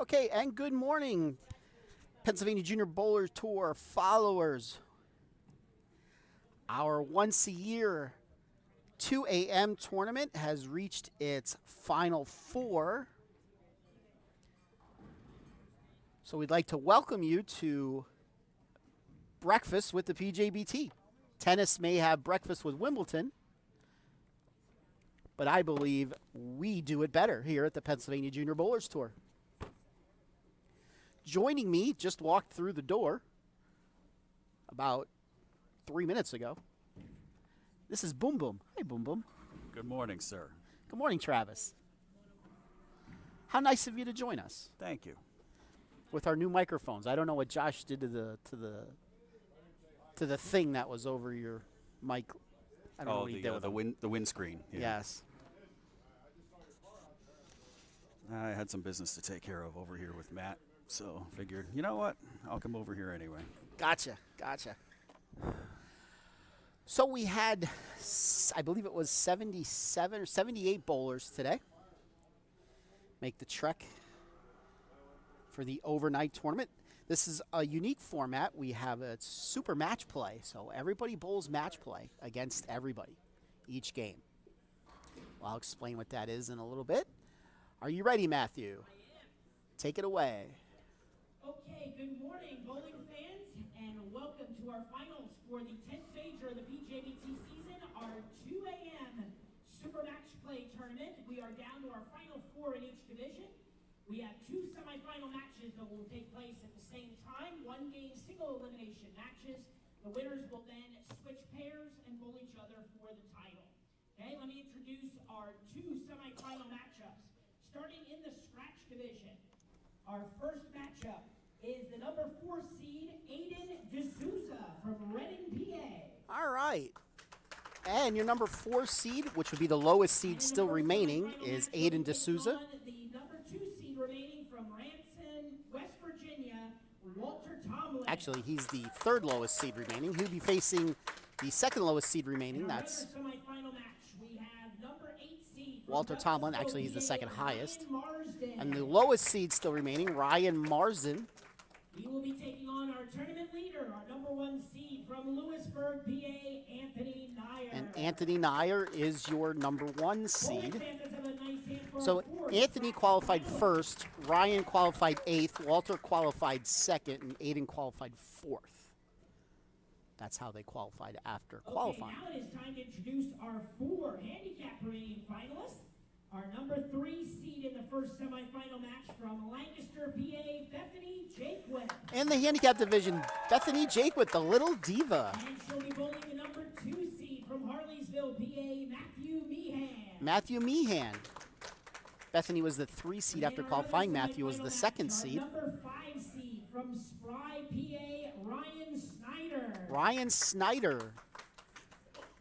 Okay, and good morning, Pennsylvania Junior Bowler Tour followers. Our once-a-year 2 a.m. tournament has reached its final four. So we'd like to welcome you to breakfast with the PJBT. Tennis may have breakfast with Wimbledon, but I believe we do it better here at the Pennsylvania Junior Bowlers Tour. Joining me, just walked through the door about 3 minutes ago. This is Boom Boom. Hey, Boom Boom. Good morning, sir. Good morning, Travis. How nice of you to join us Thank you. with our new microphones. I don't know what Josh did to the thing that was over your mic. I don't know what he did with them. the windscreen. Yeah. Yes. I had some business to take care of over here with Matt, so figured, you know what? I'll come over here anyway. Gotcha. So we had, I believe it was 77 or 78 bowlers today make the trek for the overnight tournament. This is a unique format. We have a super match play, so everybody bowls match play against everybody each game. Well, I'll explain what that is in a little bit. Are you ready, Matthew? Take it away. Okay, good morning, bowling fans, and welcome to our finals for the 10th major of the PJBT season, our 2 a.m. Super Match Play Tournament. We are down to our final four in each division. We have two semifinal matches that will take place at the same time, one-game single elimination matches. The winners will then switch pairs and bowl each other for the title. Okay, let me introduce our two semifinal matchups. Starting in the scratch division, our first matchup is the number 4 seed, Aiden DSouza from Reading, PA. All right. And your number 4 seed, which would be the lowest seed still remaining, is Aiden DSouza. The number 2 seed remaining from Ranson, West Virginia, Walter Tomlin. Actually, he's the third lowest seed remaining. He'll be facing the second lowest seed remaining. That's Semifinal match. We have number 8 seed Walter Tomlin. Actually, he's the second highest. Marsden. And the lowest seed still remaining, Ryan Marsden. He will be taking on our tournament leader, our number 1 seed from Lewisburg, PA, Anthony Nayar. And Anthony Nayar is your number 1 seed. So Anthony qualified first, Ryan qualified 8th, Walter qualified 2nd, and Aiden qualified 4th. That's how they qualified after qualifying. Now it is time to introduce our 4 handicap remaining finalists. Our number 3 seed in the first semifinal match from Lancaster, PA, Bethany Jaquith. In the handicap division, Bethany Jaquith, the little diva. And she'll be bowling the number 2 seed from Harleysville, PA, Matthew Meehan. Matthew Meehan. Bethany was the 3 seed after qualifying. Matthew was the 2nd seed. Number 5 seed from Spry, PA, Ryan Snyder. Ryan Snyder.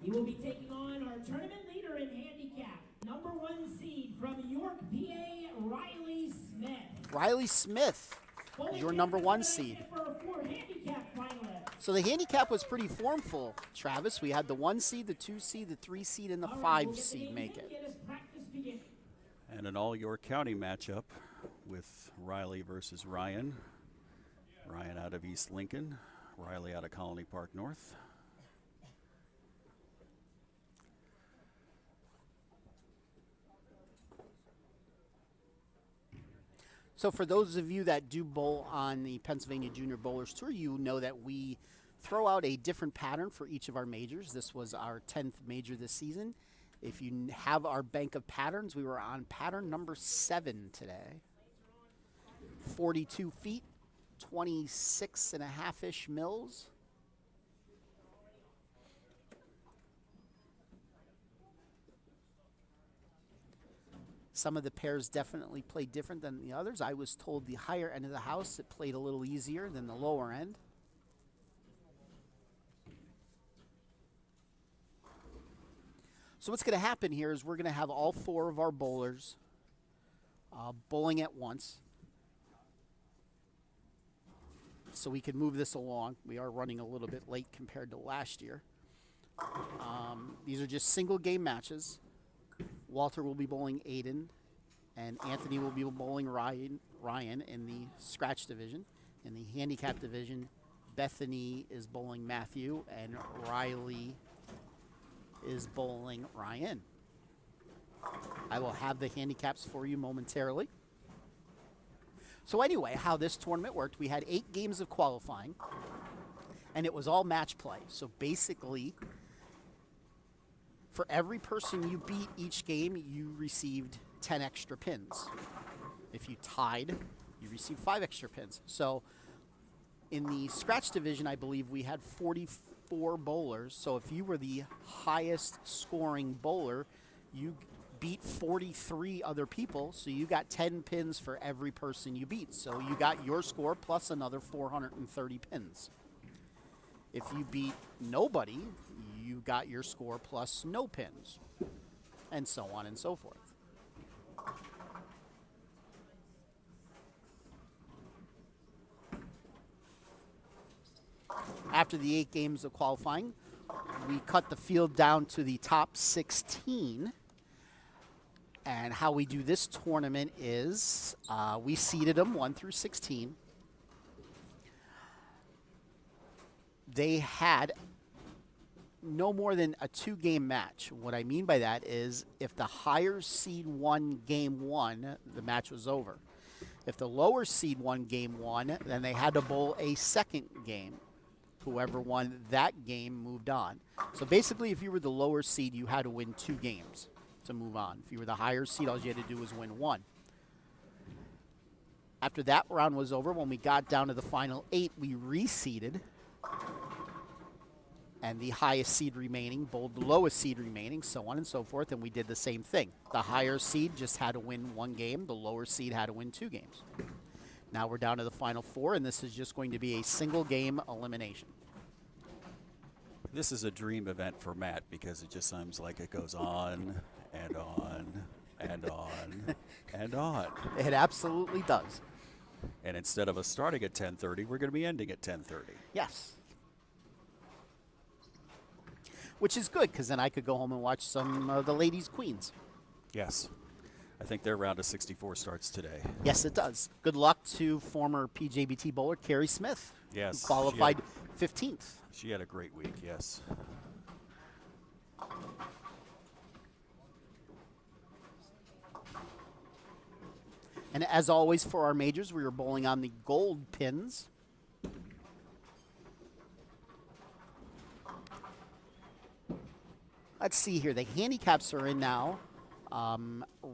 He will be taking on our tournament leader in handicap, number 1 seed from York, PA, Riley Smith. Riley Smith is your number 1 seed. So the handicap was pretty formful, Travis. We had the 1 seed, the 2 seed, the 3 seed, and the 5 seed make it. And an all-York County matchup with Riley versus Ryan. Ryan out of East Lincoln, Riley out of Colony Park North. So for those of you that do bowl on the Pennsylvania Junior Bowlers Tour, you know that we throw out a different pattern for each of our majors. This was our 10th major this season. If you have our bank of patterns, we were on pattern number 7 today. 42 feet, 26 and a half-ish mils. Some of the pairs definitely played different than the others. I was told the higher end of the house, it played a little easier than the lower end. So what's going to happen here is we're going to have all 4 of our bowlers bowling at once. So we can move this along. We are running a little bit late compared to last year. These are just single game matches. Walter will be bowling Aiden, and Anthony will be bowling Ryan. Ryan in the scratch division. In the handicap division, Bethany is bowling Matthew, and Riley is bowling Ryan. I will have the handicaps for you momentarily. So anyway, how this tournament worked, we had 8 games of qualifying, and it was all match play. So basically, for every person you beat each game, you received 10 extra pins. If you tied, you received 5 extra pins. So in the scratch division, I believe we had 44 bowlers. So if you were the highest scoring bowler, you beat 43 other people. So you got 10 pins for every person you beat. So you got your score plus another 430 pins. If you beat nobody, you got your score plus no pins, and so on and so forth. After the 8 games of qualifying, we cut the field down to the top 16. And how we do this tournament is we seeded them 1 through 16. They had no more than a 2-game match. What I mean by that is if the higher seed won game 1, the match was over. If the lower seed won game 1, then they had to bowl a second game. Whoever won that game moved on. So basically, if you were the lower seed, you had to win 2 games to move on. If you were the higher seed, all you had to do was win 1. After that round was over, when we got down to the final 8, we reseeded. And the highest seed remaining bowled the lowest seed remaining, so on and so forth, and we did the same thing. The higher seed just had to win 1 game. The lower seed had to win 2 games. Now we're down to the final 4, and this is just going to be a single-game elimination. This is a dream event for Matt because it just seems like it goes on and on and on and on. It absolutely does. And instead of us starting at 10:30, we're going to be ending at 10:30. Yes. Which is good, because then I could go home and watch some of the ladies' queens. Yes. I think their round of 64 starts today. Yes, it does. Good luck to former PJBT bowler Carrie Smith. Yes. Who qualified 15th. She had a great week, yes. And as always for our majors, we were bowling on the gold pins. Let's see here. The handicaps are in now.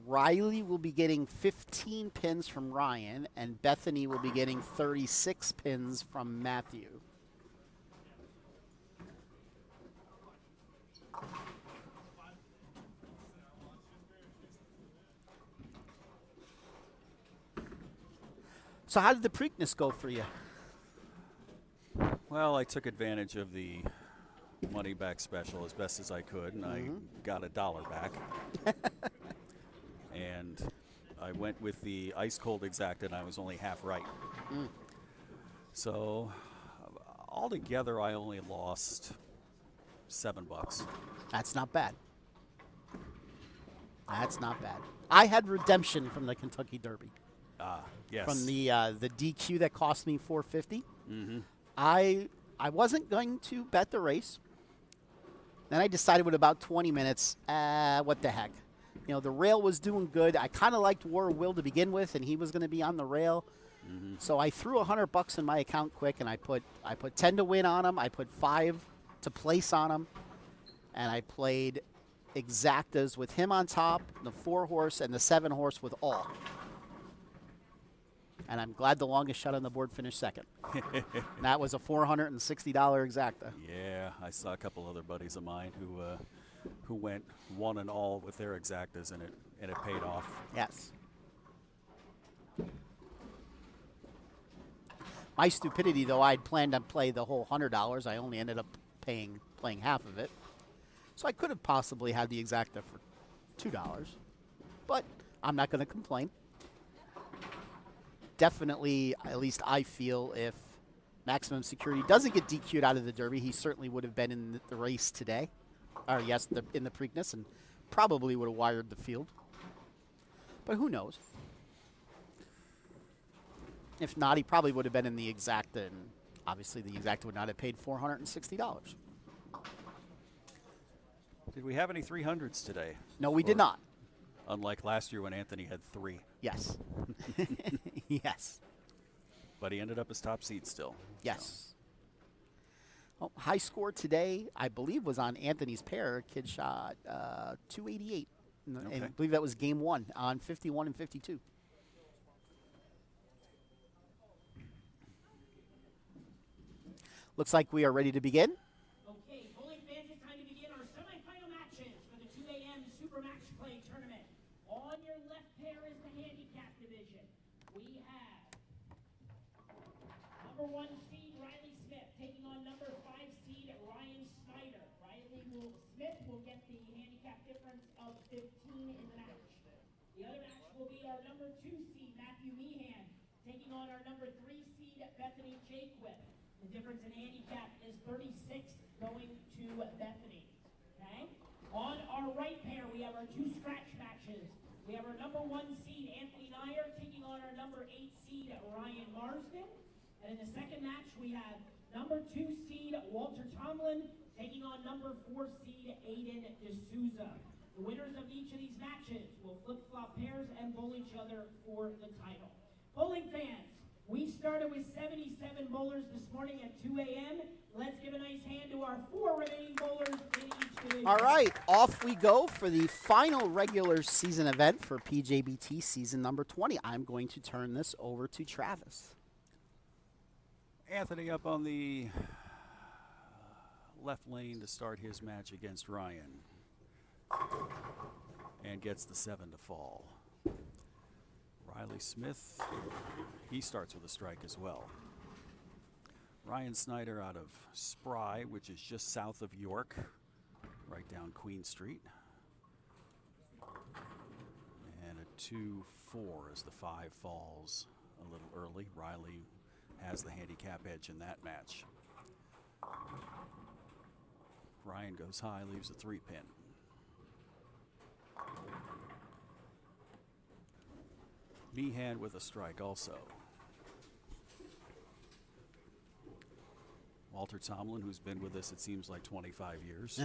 Riley will be getting 15 pins from Ryan, and Bethany will be getting 36 pins from Matthew. So how did the Preakness go for you? Well, I took advantage of the money back special as best as I could, and I got $1 back. And I went with the ice cold exact, and I was only half right. So altogether, I only lost $7. That's not bad. That's not bad. I had redemption from the Kentucky Derby. Yes. From the DQ that cost me $4.50. I wasn't going to bet the race. Then I decided with about 20 minutes, what the heck. You know, the rail was doing good. I kind of liked War of Will to begin with, and he was going to be on the rail. So I threw $100 in my account quick, and I put 10 to win on him. I put 5 to place on him, and I played exactas with him on top, the 4-horse, and the 7-horse with all. And I'm glad the longest shot on the board finished second. And that was a $460 exacta. Yeah, I saw a couple other buddies of mine who went 1 and all with their exactas, and it paid off. Yes. My stupidity, though, I'd planned to play the whole $100. I only ended up playing half of it. So I could have possibly had the exacta for $2. But I'm not going to complain. Definitely, at least I feel, if Maximum Security doesn't get DQ'd out of the Derby, he certainly would have been in the race today. Or yes, in the Preakness, and probably would have wired the field. But who knows? If not, he probably would have been in the exacta, and obviously the exacta would not have paid $460. Did we have any 300s today? No, we did not. Unlike last year when Anthony had 3. Yes. Yes. But he ended up as top seed still. Yes. Well, high score today, I believe, was on Anthony's pair. Kid shot 288. And Okay. I believe that was game 1 on 51 and 52. Looks like we are ready to begin. Okay, bowling fans, it's time to begin our semifinal matches for the 2 a.m. Super Match Play Tournament. On your left pair is the handicap division. We have number 1 seed Riley Smith taking on number 5 seed Ryan Snyder. Smith will get the handicap difference of 15 in the match. The other match will be our number 2 seed Matthew Meehan taking on our number 3 seed Bethany Jaquith. The difference in handicap is 36 going to Bethany. Okay? On our right pair, we have our 2 scratch matches. We have our number 1 seed Anthony Nayar taking on our number 8 seed Ryan Marsden. And in the second match, we have number 2 seed Walter Tomlin taking on number 4 seed Aiden DSouza. The winners of each of these matches will flip-flop pairs and bowl each other for the title. Bowling fans, we started with 77 bowlers this morning at 2 a.m. Let's give a nice hand to our 4 remaining bowlers in each division. All right, off we go for the final regular season event for PJBT season number 20. I'm going to turn this over to Travis. Anthony up on the left lane to start his match against Ryan. And gets the 7 to fall. Riley Smith, he starts with a strike as well. Ryan Snyder out of Spry, which is just south of York, right down Queen Street. And a 2-4 as the 5 falls a little early. Riley has the handicap edge in that match. Ryan goes high, leaves a 3-pin. Meehan with a strike also. Walter Tomlin, who's been with us, it seems like 25 years.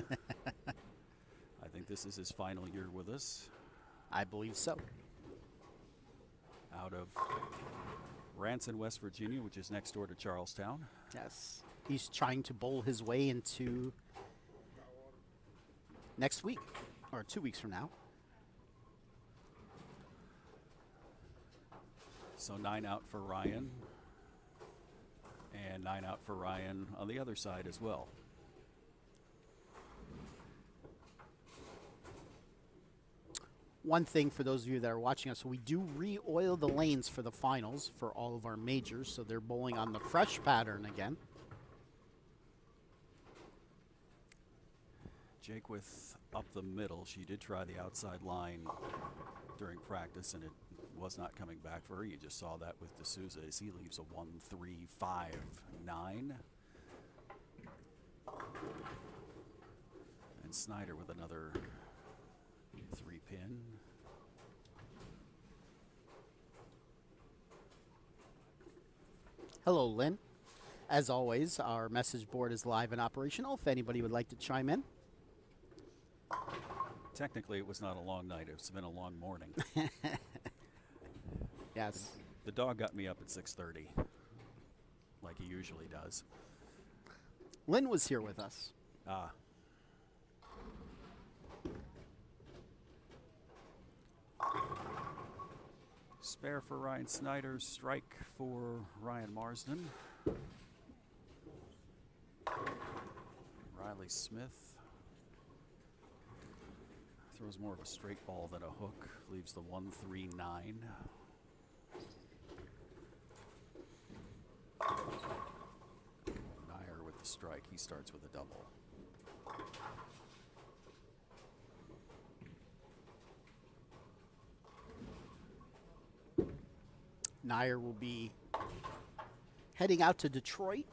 I think this is his final year with us. I believe so. Out of Ranson, West Virginia, which is next door to Charlestown. Yes. He's trying to bowl his way into next week, or 2 weeks from now. So 9 out for Ryan, and 9 out for Ryan on the other side as well. One thing for those of you that are watching us, so we do re-oil the lanes for the finals for all of our majors, so they're bowling on the fresh pattern again. Jaquith up the middle. She did try the outside line during practice, and it was not coming back for her. You just saw that with DSouza as he leaves a 1-3-5-9. And Snyder with another 3-pin. Hello, Lynn. As always, our message board is live and operational if anybody would like to chime in. Technically, it was not a long night. It's been a long morning. Yes. The dog got me up at 6:30, like he usually does. Lynn was here with us. Ah. Spare for Ryan Snyder, strike for Ryan Marsden. Riley Smith throws more of a straight ball than a hook, leaves the 1-3-9. Nayar with the strike, he starts with a double. Nayar will be heading out to Detroit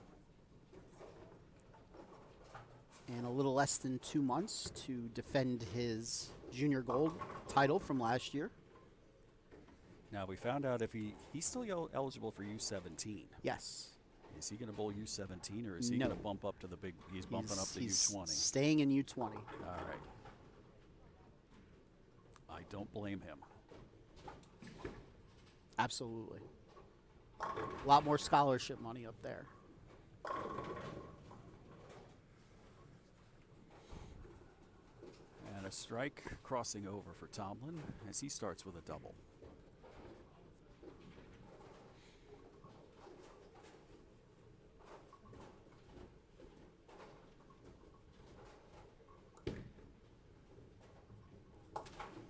in a little less than 2 months to defend his junior gold title from last year. Now we found out if he's still eligible for U17. Yes. Is he going to bowl U17 or is he No. going to bump up to the big? He's bumping up to He's U20. staying in U20. All right. I don't blame him. Absolutely. A lot more scholarship money up there. And a strike crossing over for Tomlin as he starts with a double.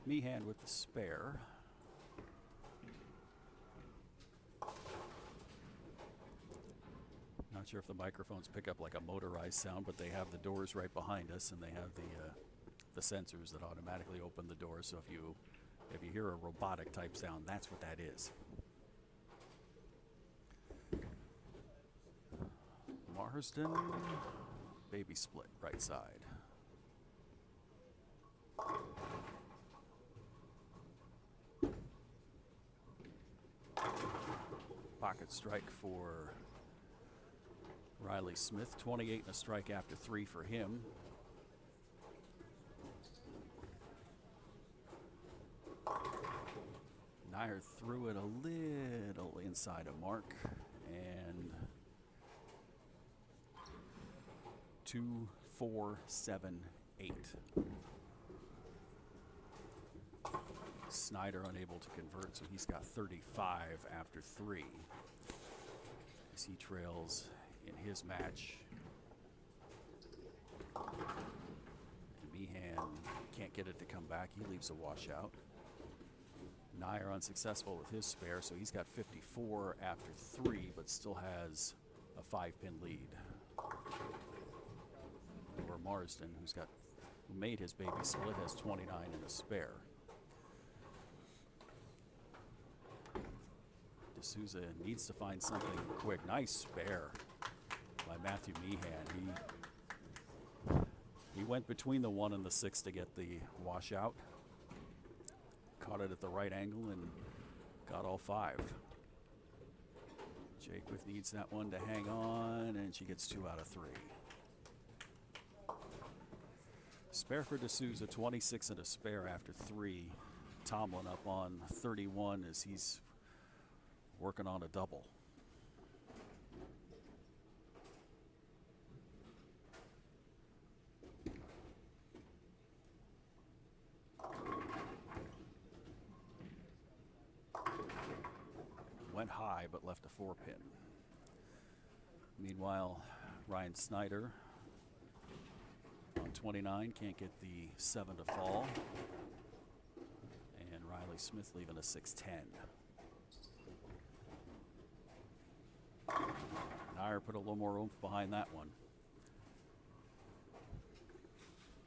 Meehan with the spare. Not sure if the microphones pick up like a motorized sound, but they have the doors right behind us, and they have the sensors that automatically open the doors. So if you hear a robotic type sound, that's what that is. Marsden, baby split, right side. Pocket strike for Riley Smith, 28 and a strike after 3 for him. Nayar threw it a little inside of mark, and 2, 4, 7, 8. Snyder unable to convert, so he's got 35 after 3. As he trails in his match. And Meehan can't get it to come back. He leaves a washout. Nayar unsuccessful with his spare, so he's got 54 after 3, but still has a 5-pin lead. Or Marsden, who made his baby split, has 29 and a spare. DSouza needs to find something quick. Nice spare by Matthew Meehan. He went between the 1 and the 6 to get the washout. Caught it at the right angle and got all 5. Jakewith needs that one to hang on, and she gets 2 out of 3. Spare for DSouza, 26 and a spare after 3. Tomlin up on 31 as he's working on a double. Went high but left a 4-pin. Meanwhile, Ryan Snyder on 29 can't get the 7 to fall. And Riley Smith leaving a 6-10. Nayar put a little more oomph behind that one.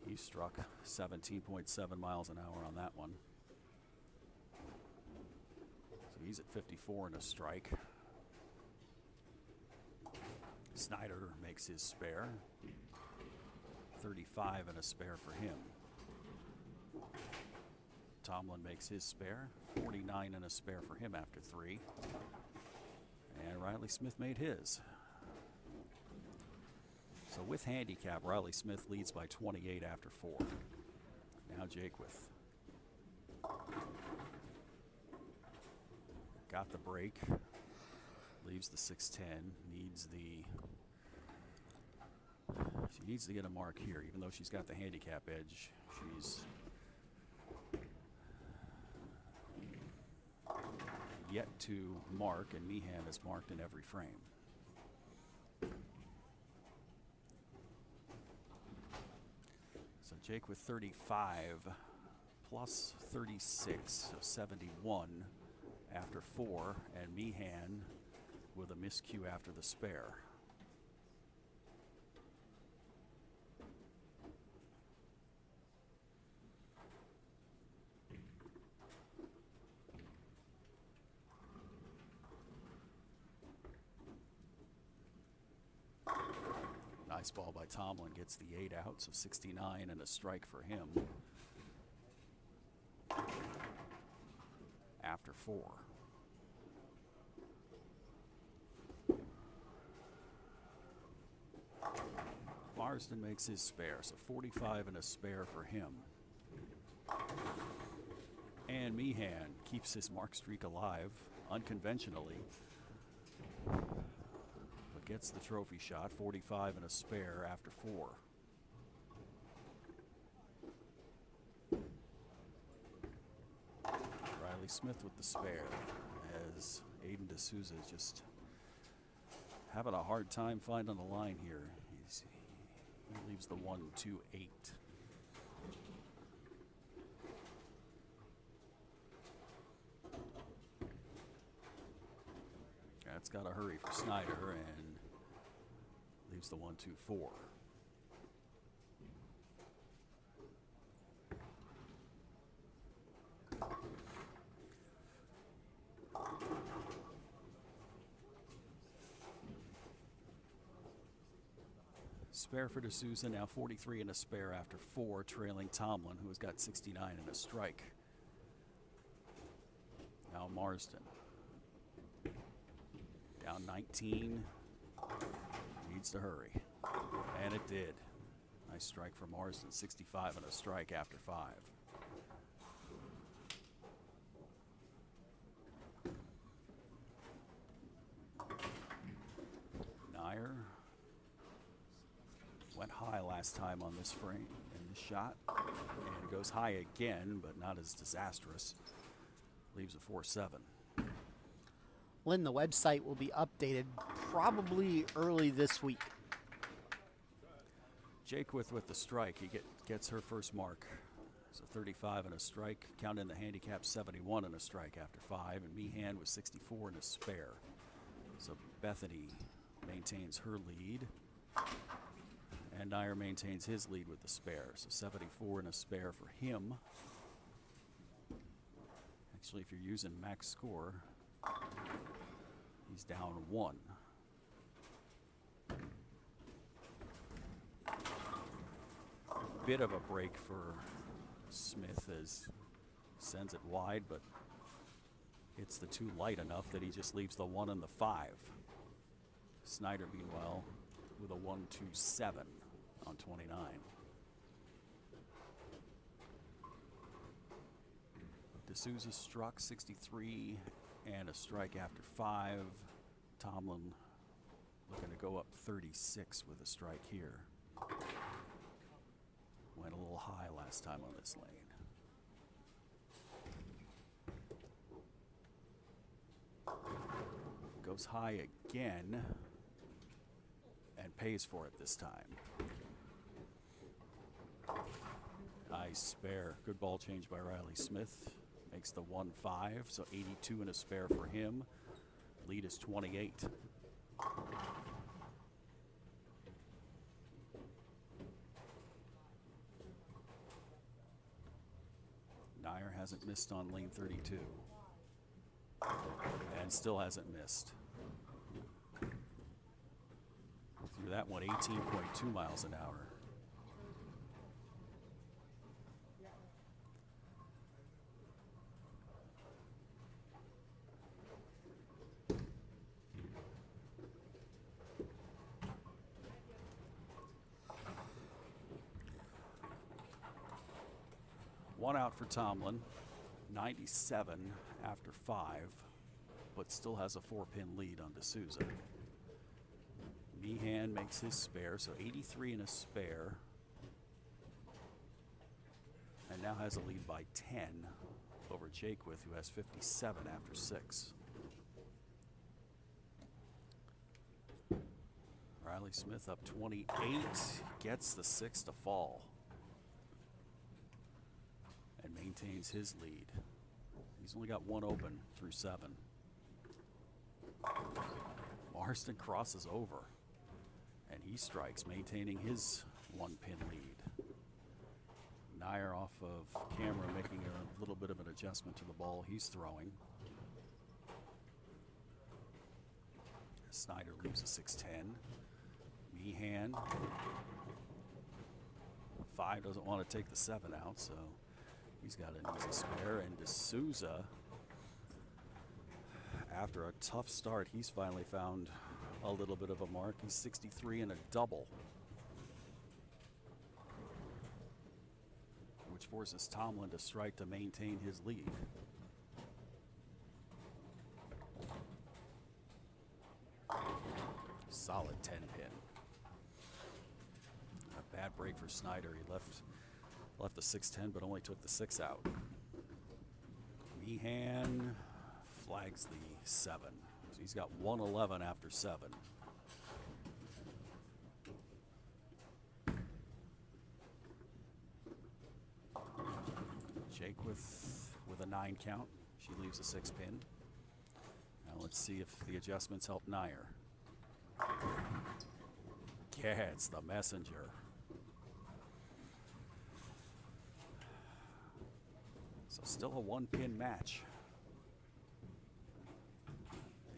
He struck 17.7 miles an hour on that one. So he's at 54 and a strike. Snyder makes his spare. 35 and a spare for him. Tomlin makes his spare. 49 and a spare for him after 3. And Riley Smith made his. So with handicap, Riley Smith leads by 28 after 4. Now Jakewith. Got the break. Leaves the 6-10. She needs to get a mark here, even though she's got the handicap edge. She's yet to mark, and Meehan is marked in every frame. So Jake with 35 plus 36, so 71 after 4, and Meehan with a miscue after the spare. Nice ball by Tomlin, gets the 8 out, so 69 and a strike for him. After 4. Marsden makes his spare, so 45 and a spare for him. And Meehan keeps his mark streak alive, unconventionally, but gets the trophy shot, 45 and a spare after 4. Riley Smith with the spare, as Aiden DSouza is just having a hard time finding the line here. He leaves the 1-2-8. That's got to hurry for Snyder and leaves the 1-2-4. Spare for DSouza, now 43 and a spare after 4, trailing Tomlin, who has got 69 and a strike. Now Marsden. Down 19. Needs to hurry. And it did. Nice strike for Marsden, 65 and a strike after 5. Nayar went high last time on this frame in this shot, and goes high again, but not as disastrous. Leaves a 4-7. Lynn, the website will be updated probably early this week. Jakewith with the strike. He gets her first mark. So 35 and a strike. Count in the handicap, 71 and a strike after 5. And Meehan with 64 and a spare. So Bethany maintains her lead. And Nayar maintains his lead with the spare. So 74 and a spare for him. Actually, if you're using max score, he's down 1. Bit of a break for Smith as sends it wide, but hits the 2 light enough that he just leaves the 1 and the 5. Snyder, meanwhile, with a 1-2-7 on 29. DSouza struck 63 and a strike after 5. Tomlin looking to go up 36 with a strike here. Went a little high last time on this lane. Goes high again and pays for it this time. Nice spare. Good ball change by Riley Smith. Makes the 1-5, so 82 and a spare for him. Lead is 28. Nayar hasn't missed on lane 32. And still hasn't missed. Through that one, 18.2 miles an hour. One out for Tomlin, 97 after 5, but still has a 4-pin lead on DSouza. Meehan makes his spare, so 83 and a spare. And now has a lead by 10 over Jakewith, who has 57 after 6. Riley Smith up 28, gets the 6 to fall. And maintains his lead. He's only got 1 open through 7. Marsden crosses over. And he strikes, maintaining his 1-pin lead. Nayar off of camera, making a little bit of an adjustment to the ball he's throwing. Snyder leaves a 6-10. Meehan. 5 doesn't want to take the 7 out, so he's got an easy spare. And DSouza After a tough start, he's finally found a little bit of a mark. He's 63 and a double, which forces Tomlin to strike to maintain his lead. Solid 10-pin. A bad break for Snyder. He left the 6-10, but only took the 6 out. Meehan flags the 7. So he's got 111 after 7. Jake with a 9 count. She leaves a 6-pin. Now let's see if the adjustments help Nayar. Gets the messenger. So still a 1-pin match.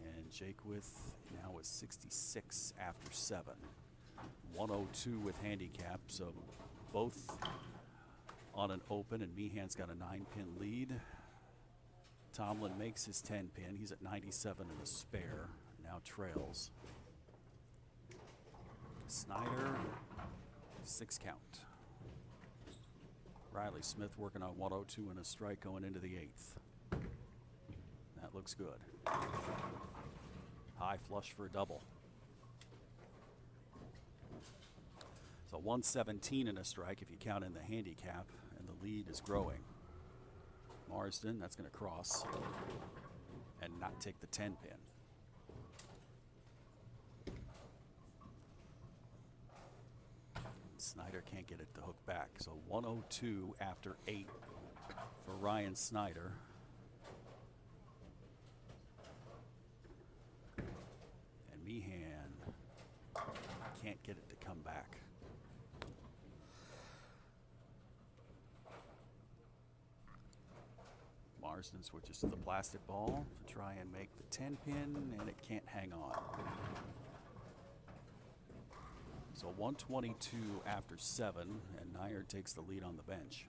And Jake now is 66 after 7. 102 with handicap, so both on an open, and Meehan's got a 9-pin lead. Tomlin makes his 10-pin. He's at 97 and a spare. Now trails. Snyder, 6 count. Riley Smith working on 102 and a strike going into the 8th. That looks good. High flush for a double. So 117 and a strike if you count in the handicap, and the lead is growing. Marsden, that's going to cross and not take the 10-pin. Snyder can't get it to hook back. So 102 after 8 for Ryan Snyder. And Meehan can't get it to come back. Marsden switches to the plastic ball to try and make the 10-pin, and it can't hang on. So 122 after 7, and Nayar takes the lead on the bench.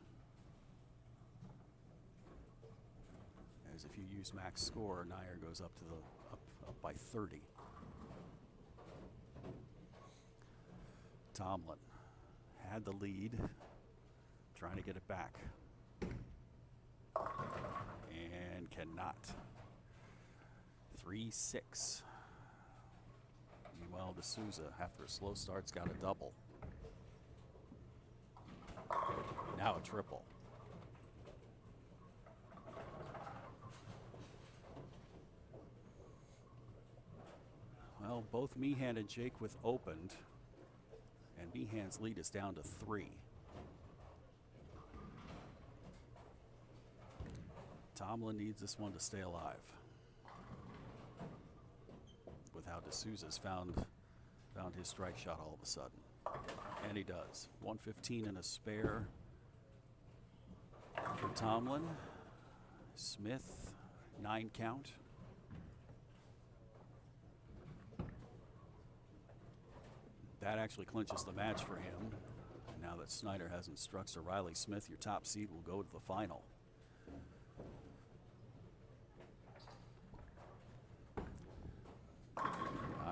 As if you use max score, Nayar goes up to up by 30. Tomlin had the lead, trying to get it back, and cannot. 3-6. Meanwhile, DSouza, after a slow start's got a double. Now a triple. Well, both Meehan and Jake with opened, and Meehan's lead is down to 3. Tomlin needs this one to stay alive. With how DSouza's found his strike shot all of a sudden. And he does. 115 and a spare for Tomlin. Smith, 9 count. That actually clinches the match for him. Now that Snyder hasn't struck, so Riley Smith, your top seed, will go to the final.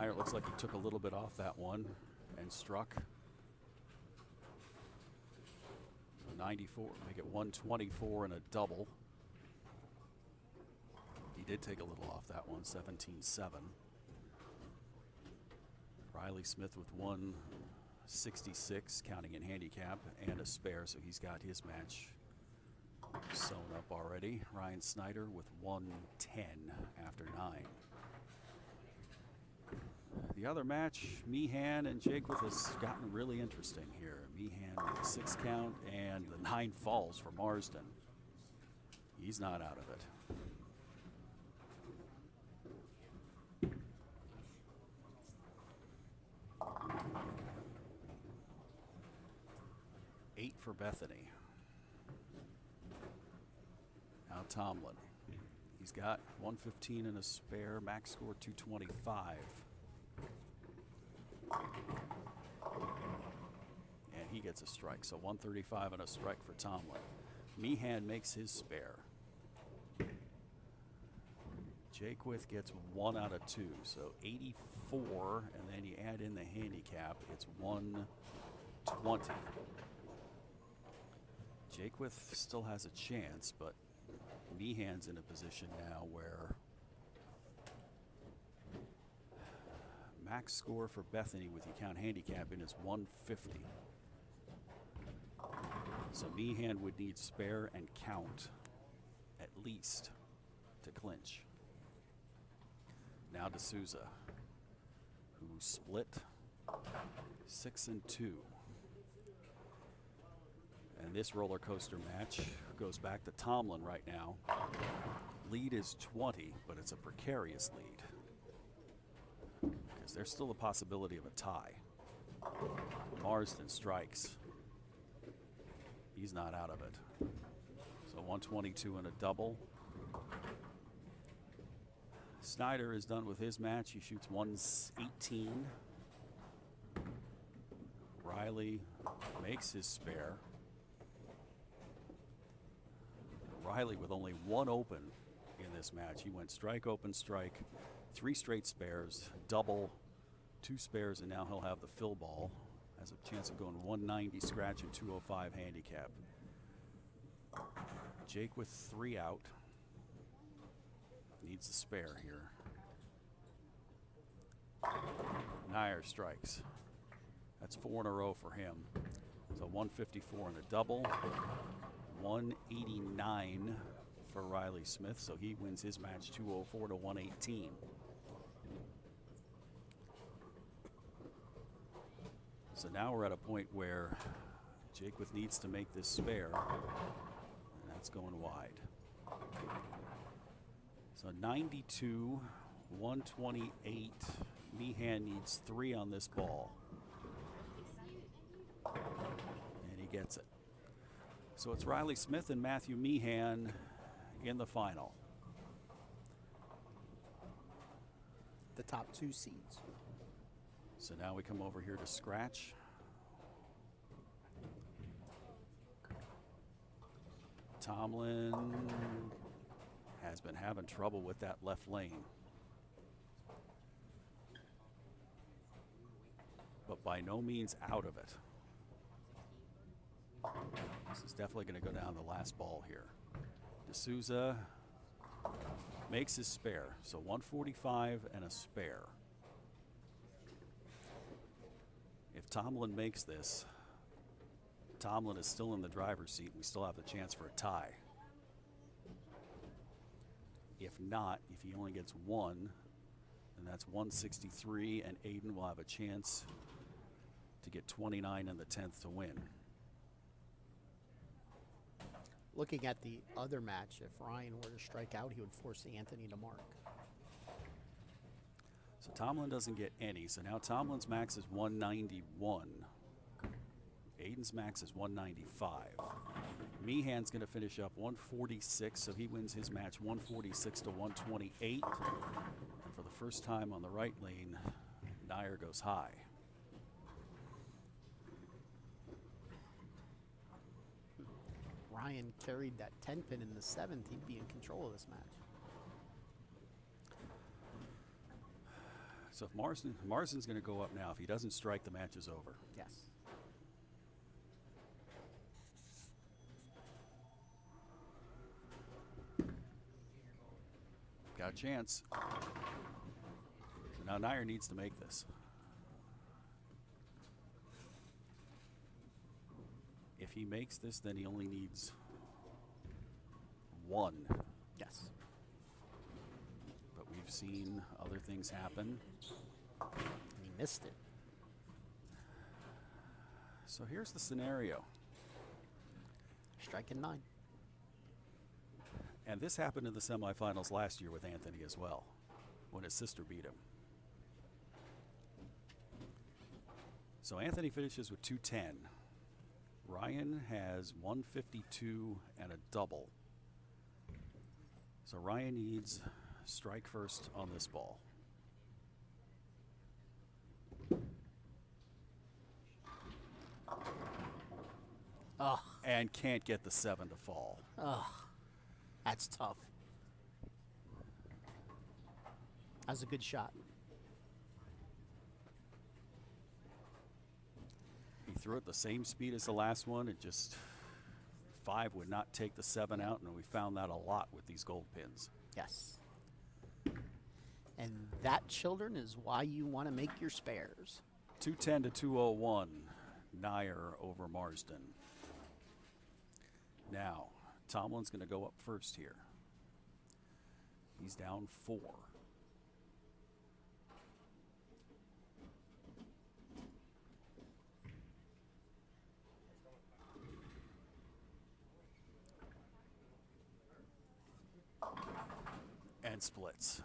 It looks like he took a little bit off that one and struck. 94, make it 124 and a double. He did take a little off that one, 17-7. Riley Smith with 166, counting in handicap, and a spare, so he's got his match sewn up already. Ryan Snyder with 110 after 9. The other match, Meehan and Jake with, has gotten really interesting here. Meehan with a 6 count and the 9 falls for Marsden. He's not out of it. Eight for Bethany. Now Tomlin. He's got 115 and a spare, max score 225. And he gets a strike, so 135 and a strike for Tomlin. Meehan makes his spare. Jaquith gets 1 out of 2, so 84, and then you add in the handicap, it's 120. Jaquith still has a chance, but Meehan's in a position now where max score for Bethany with you count handicapping is 150. So Meehan would need spare and count at least to clinch. Now DSouza, who split 6 and 2. And this roller coaster match goes back to Tomlin right now. Lead is 20, but it's a precarious lead because there's still a possibility of a tie. Marsden strikes. He's not out of it. So 122 and a double. Snyder is done with his match. He shoots 118. Riley makes his spare. Riley with only 1 open in this match. He went strike, open, strike, 3 straight spares, double, 2 spares, and now he'll have the fill ball. Has a chance of going 190 scratch and 205 handicap. Jake with 3 out. Needs a spare here. Nayar strikes. That's 4 in a row for him. So 154 and a double. 189 for Riley Smith, so he wins his match 204 to 118. So now we're at a point where Jaquith needs to make this spare, and that's going wide. So 92, 128. Meehan needs 3 on this ball. And he gets it. So it's Riley Smith and Matthew Meehan in the final. The top 2 seeds. So now we come over here to scratch. Tomlin has been having trouble with that left lane. But by no means out of it. This is definitely going to go down the last ball here. DSouza makes his spare, so 145 and a spare. If Tomlin makes this, Tomlin is still in the driver's seat. We still have the chance for a tie. If not, if he only gets 1, then that's 163, and Aiden will have a chance to get 29 in the 10th to win. Looking at the other match, if Ryan were to strike out, he would force Anthony to mark. So Tomlin doesn't get any. So now Tomlin's max is 191. Aiden's max is 195. Meehan's going to finish up 146, so he wins his match 146 to 128. And for the first time on the right lane, Nayar goes high. Ryan carried that 10 pin in the 7th, he'd be in control of this match. So if Marsden's going to go up now. If he doesn't strike, the match is over. Yes. Got a chance. So now Nayar needs to make this. If he makes this, then he only needs 1. Yes. But we've seen other things happen. And he missed it. So here's the scenario. Striking 9. And this happened in the semifinals last year with Anthony as well, when his sister beat him. So Anthony finishes with 210. Ryan has 152 and a double. So Ryan needs strike first on this ball. Ugh. And can't get the 7 to fall. Ugh. That's tough. That was a good shot. He threw it the same speed as the last one. It just 5 would not take the 7 out, and we found that a lot with these gold pins. Yes. And that, children, is why you want to make your spares. 210 to 201. Nayar over Marsden. Now, Tomlin's going to go up first here. He's down 4. And splits.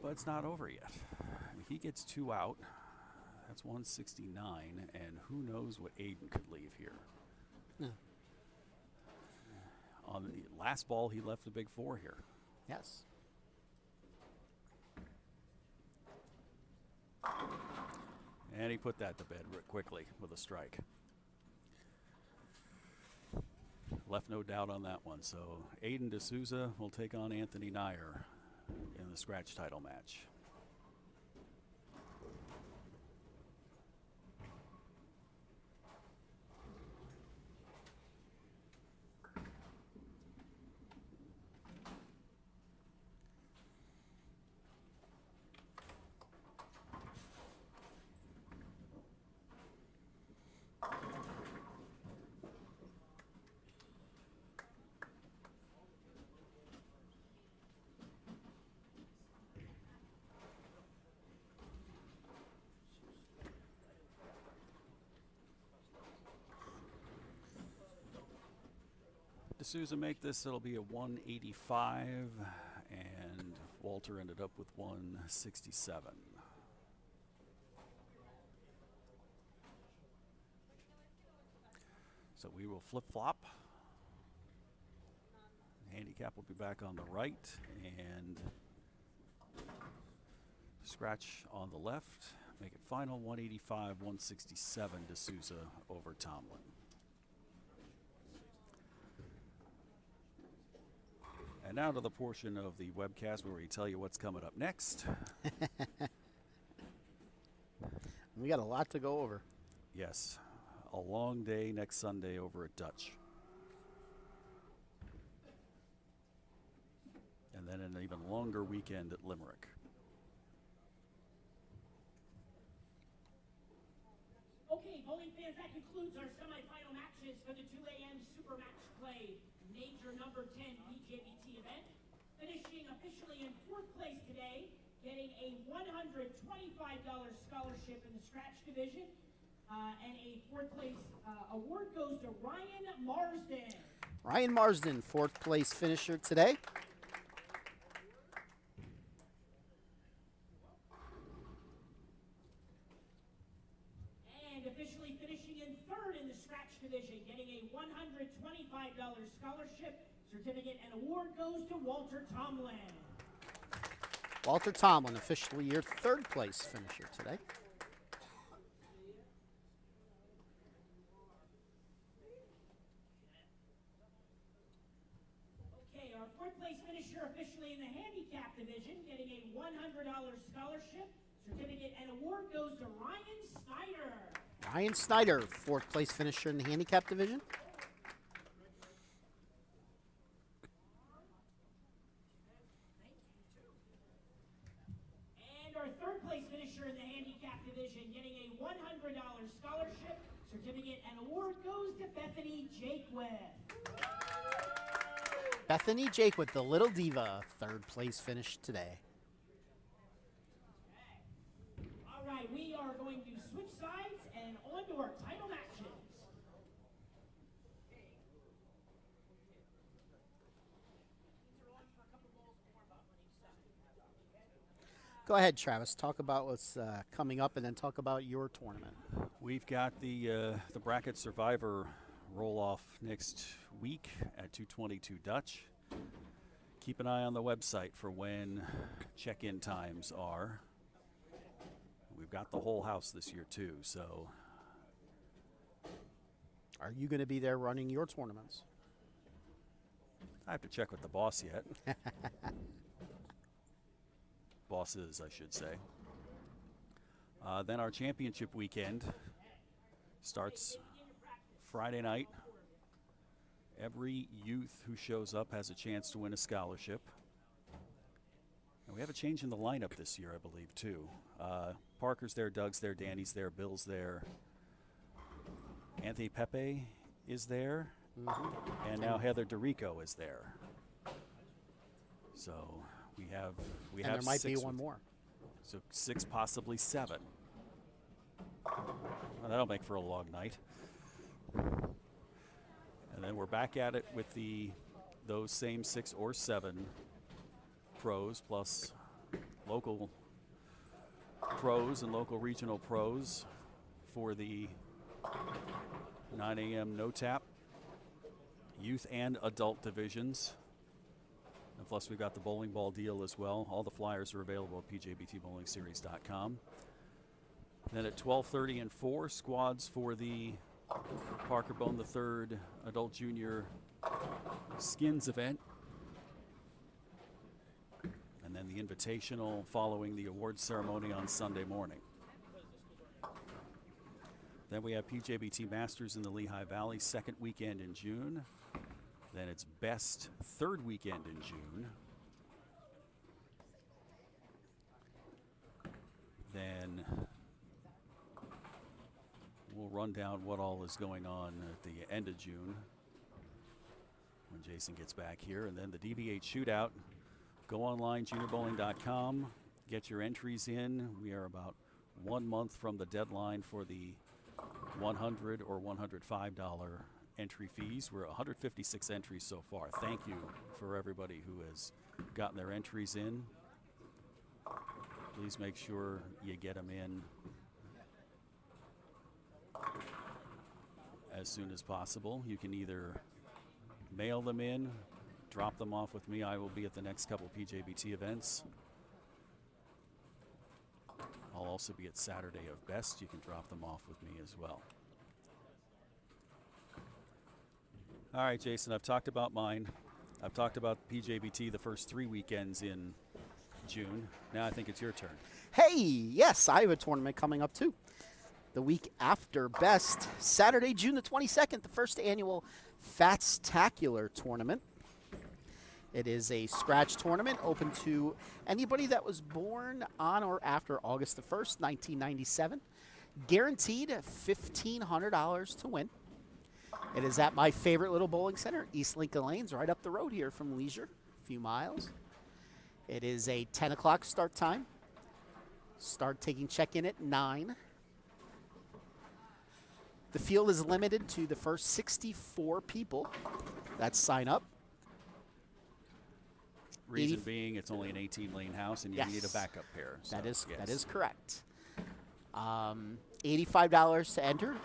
But it's not over yet. I mean, he gets 2 out. That's 169, and who knows what Aiden could leave here. Yeah. On the last ball, he left the big 4 here. Yes. And he put that to bed quickly with a strike. Left no doubt on that one. So Aiden DSouza will take on Anthony Nayar in the scratch title match. DSouza make this, it'll be a 185, and Walter ended up with 167. So we will flip-flop. Handicap will be back on the right, and scratch on the left. Make it final 185, 167 DSouza over Tomlin. And now to the portion of the webcast where we tell you what's coming up next. We got a lot to go over. Yes, a long day next Sunday over at Dutch. And then an even longer weekend at Limerick. Okay, bowling fans, that concludes our semifinal matches for the 2 a.m. Super Match Play Major number 10 PJBT event. Finishing officially in 4th place today, getting a $125 scholarship in the scratch division, and a 4th place award goes to Ryan Marsden. Ryan Marsden, 4th place finisher today. And officially finishing in 3rd in the scratch division, getting a $125 scholarship, certificate, and award goes to Walter Tomlin. Walter Tomlin, officially your 3rd place finisher today. Okay, our 4th place finisher officially in the handicap division, getting a $100 scholarship, certificate, and award goes to Ryan Snyder. Ryan Snyder, 4th place finisher in the handicap division. And our 3rd place finisher in the handicap division, getting a $100 scholarship, certificate, and award goes to Bethany Jakewith. Bethany Jakewith, the Little Diva, 3rd place finish today. All right, we are going to switch sides and on to our title matches. Go ahead, Travis. Talk about what's coming up, and then talk about your tournament. We've got the bracket survivor roll off next week at 222 Dutch. Keep an eye on the website for when check-in times are. We've got the whole house this year too, so Are you going to be there running your tournaments? I have to check with the boss yet. Bosses, I should say. Then our championship weekend starts Friday night. Every youth who shows up has a chance to win a scholarship. And we have a change in the lineup this year, I believe, too. Parker's there, Doug's there, Danny's there, Bill's there. Anthony Pepe is there. And now Heather DeRico is there. So we have And there might be one more. So 6, possibly 7. Well, that'll make for a long night. And then we're back at it with those same 6 or 7 pros plus local pros and local regional pros for the 9 a.m. no tap youth and adult divisions. And plus we've got the bowling ball deal as well. All the flyers are available at pjbtbowlingseries.com. Then at 12:30 and 4, squads for the Parker Bone III Adult Junior Skins event. And then the invitational following the awards ceremony on Sunday morning. Then we have PJBT Masters in the Lehigh Valley, second weekend in June. Then it's Best, third weekend in June. Then we'll run down what all is going on at the end of June when Jason gets back here. And then the DV8 shootout. Go online, juniorbowling.com. Get your entries in. We are about 1 month from the deadline for the $100 or $105 entry fees. We're 156 entries so far. Thank you for everybody who has gotten their entries in. Please make sure you get them in as soon as possible. You can either mail them in, drop them off with me. I will be at the next couple PJBT events. I'll also be at Saturday of Best. You can drop them off with me as well. All right, Jason, I've talked about mine. I've talked about PJBT the first 3 weekends in June. Now I think it's your turn. Hey, yes, I have a tournament coming up too. The week after Best, Saturday, June the 22nd, the first annual Fatstacular tournament. It is a scratch tournament open to anybody that was born on or after August the 1st, 1997. Guaranteed $1,500 to win. It is at my favorite little bowling center, East Lincoln Lanes, right up the road here from Leisure, a few miles. It is a 10 o'clock start time. Start taking check-in at 9. The field is limited to the first 64 people that sign up. Reason being, it's only an 18-lane house, and you need a backup pair. So that is correct. $85 to enter.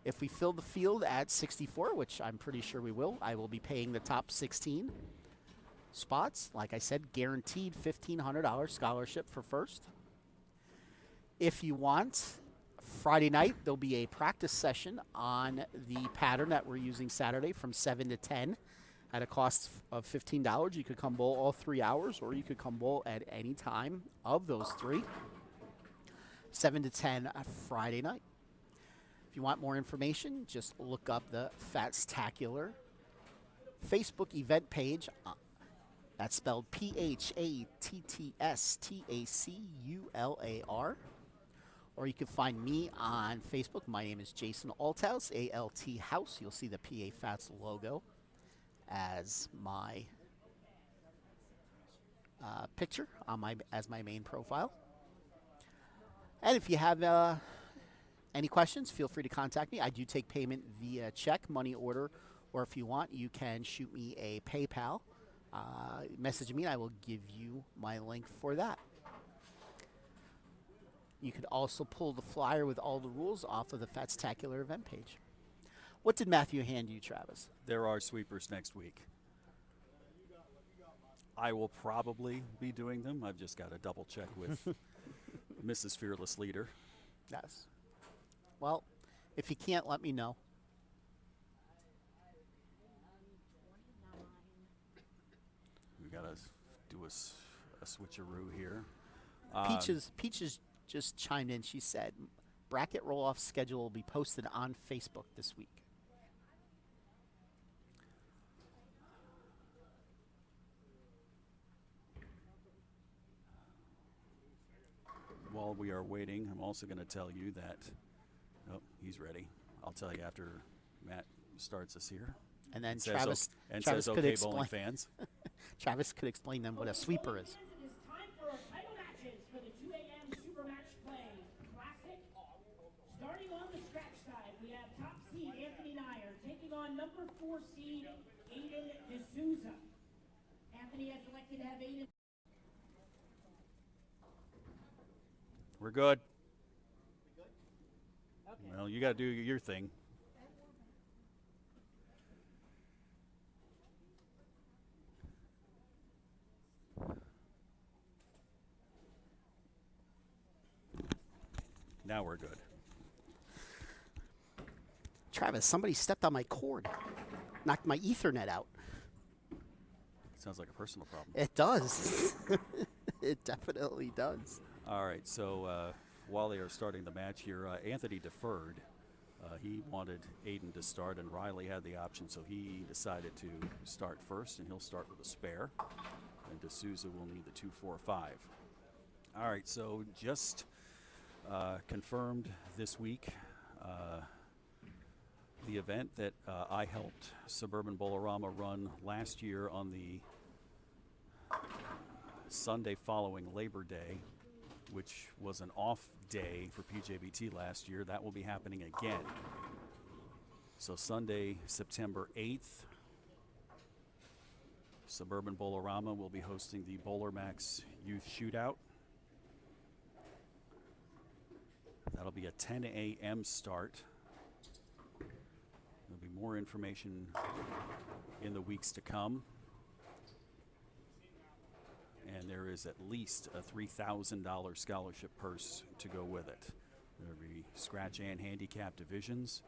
If we fill the field at 64, which I'm pretty sure we will, I will be paying the top 16 spots. Like I said, guaranteed $1,500 scholarship for first. If you want, Friday night, there'll be a practice session on the pattern that we're using Saturday from 7 to 10 at a cost of $15. You could come bowl all 3 hours, or you could come bowl at any time of those 3. 7 to 10 Friday night. If you want more information, just look up the Fatstacular Facebook event page. That's spelled PHATTSTACULAR. Or you can find me on Facebook. My name is Jason Althouse, A-L-T House. You'll see the PA Fats logo as my picture on as my main profile. And if you have any questions, feel free to contact me. I do take payment via check, money order, or if you want, you can shoot me a PayPal. Message me, and I will give you my link for that. You could also pull the flyer with all the rules off of the Fatstacular event page. What did Matthew hand you, Travis? There are sweepers next week. I will probably be doing them. I've just got to double check with Mrs. Fearless Leader. Yes. Well, if you can't, let me know. got to do a switcheroo here. Peaches just chimed in. She said, bracket roll-off schedule will be posted on Facebook this week. While we are waiting, I'm also going to tell you that, oh, he's ready. I'll tell you after Matt starts us here. And then Says Travis, and Travis says, could okay, explain. bowling fans. Travis could explain them what a sweeper is. It is time for our title matches for the 2 a.m. Super Match Play Classic. Starting on the scratch side, we have top seed Anthony Nayar taking on number 4 seed Aiden DSouza. Anthony has elected to have Aiden. We're good. Well, you got to do your thing. Now we're good. Travis, somebody stepped on my cord, knocked my Ethernet out. Sounds like a personal problem. It does. It definitely does. All right, so while they are starting the match here, Anthony deferred. He wanted Aiden to start, and Riley had the option, so he decided to start first, and he'll start with a spare. And DSouza will need the 2-4-5. All right, so just confirmed this week the event that I helped Suburban Bolorama run last year on the Sunday following Labor Day, which was an off day for PJBT last year. That will be happening again. So Sunday, September 8th, Suburban Bolorama will be hosting the Bowler Max Youth Shootout. That'll be a 10 a.m. start. There'll be more information in the weeks to come. And there is at least a $3,000 scholarship purse to go with it. There'll be scratch and handicap divisions.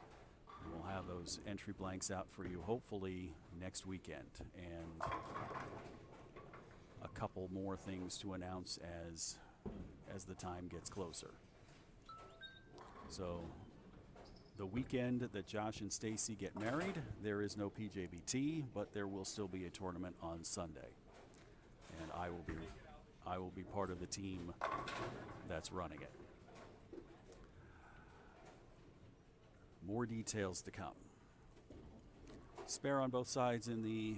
And we'll have those entry blanks out for you hopefully next weekend. And a couple more things to announce as the time gets closer. So the weekend that Josh and Stacy get married, there is no PJBT, but there will still be a tournament on Sunday. And I will be part of the team that's running it. More details to come. Spare on both sides in the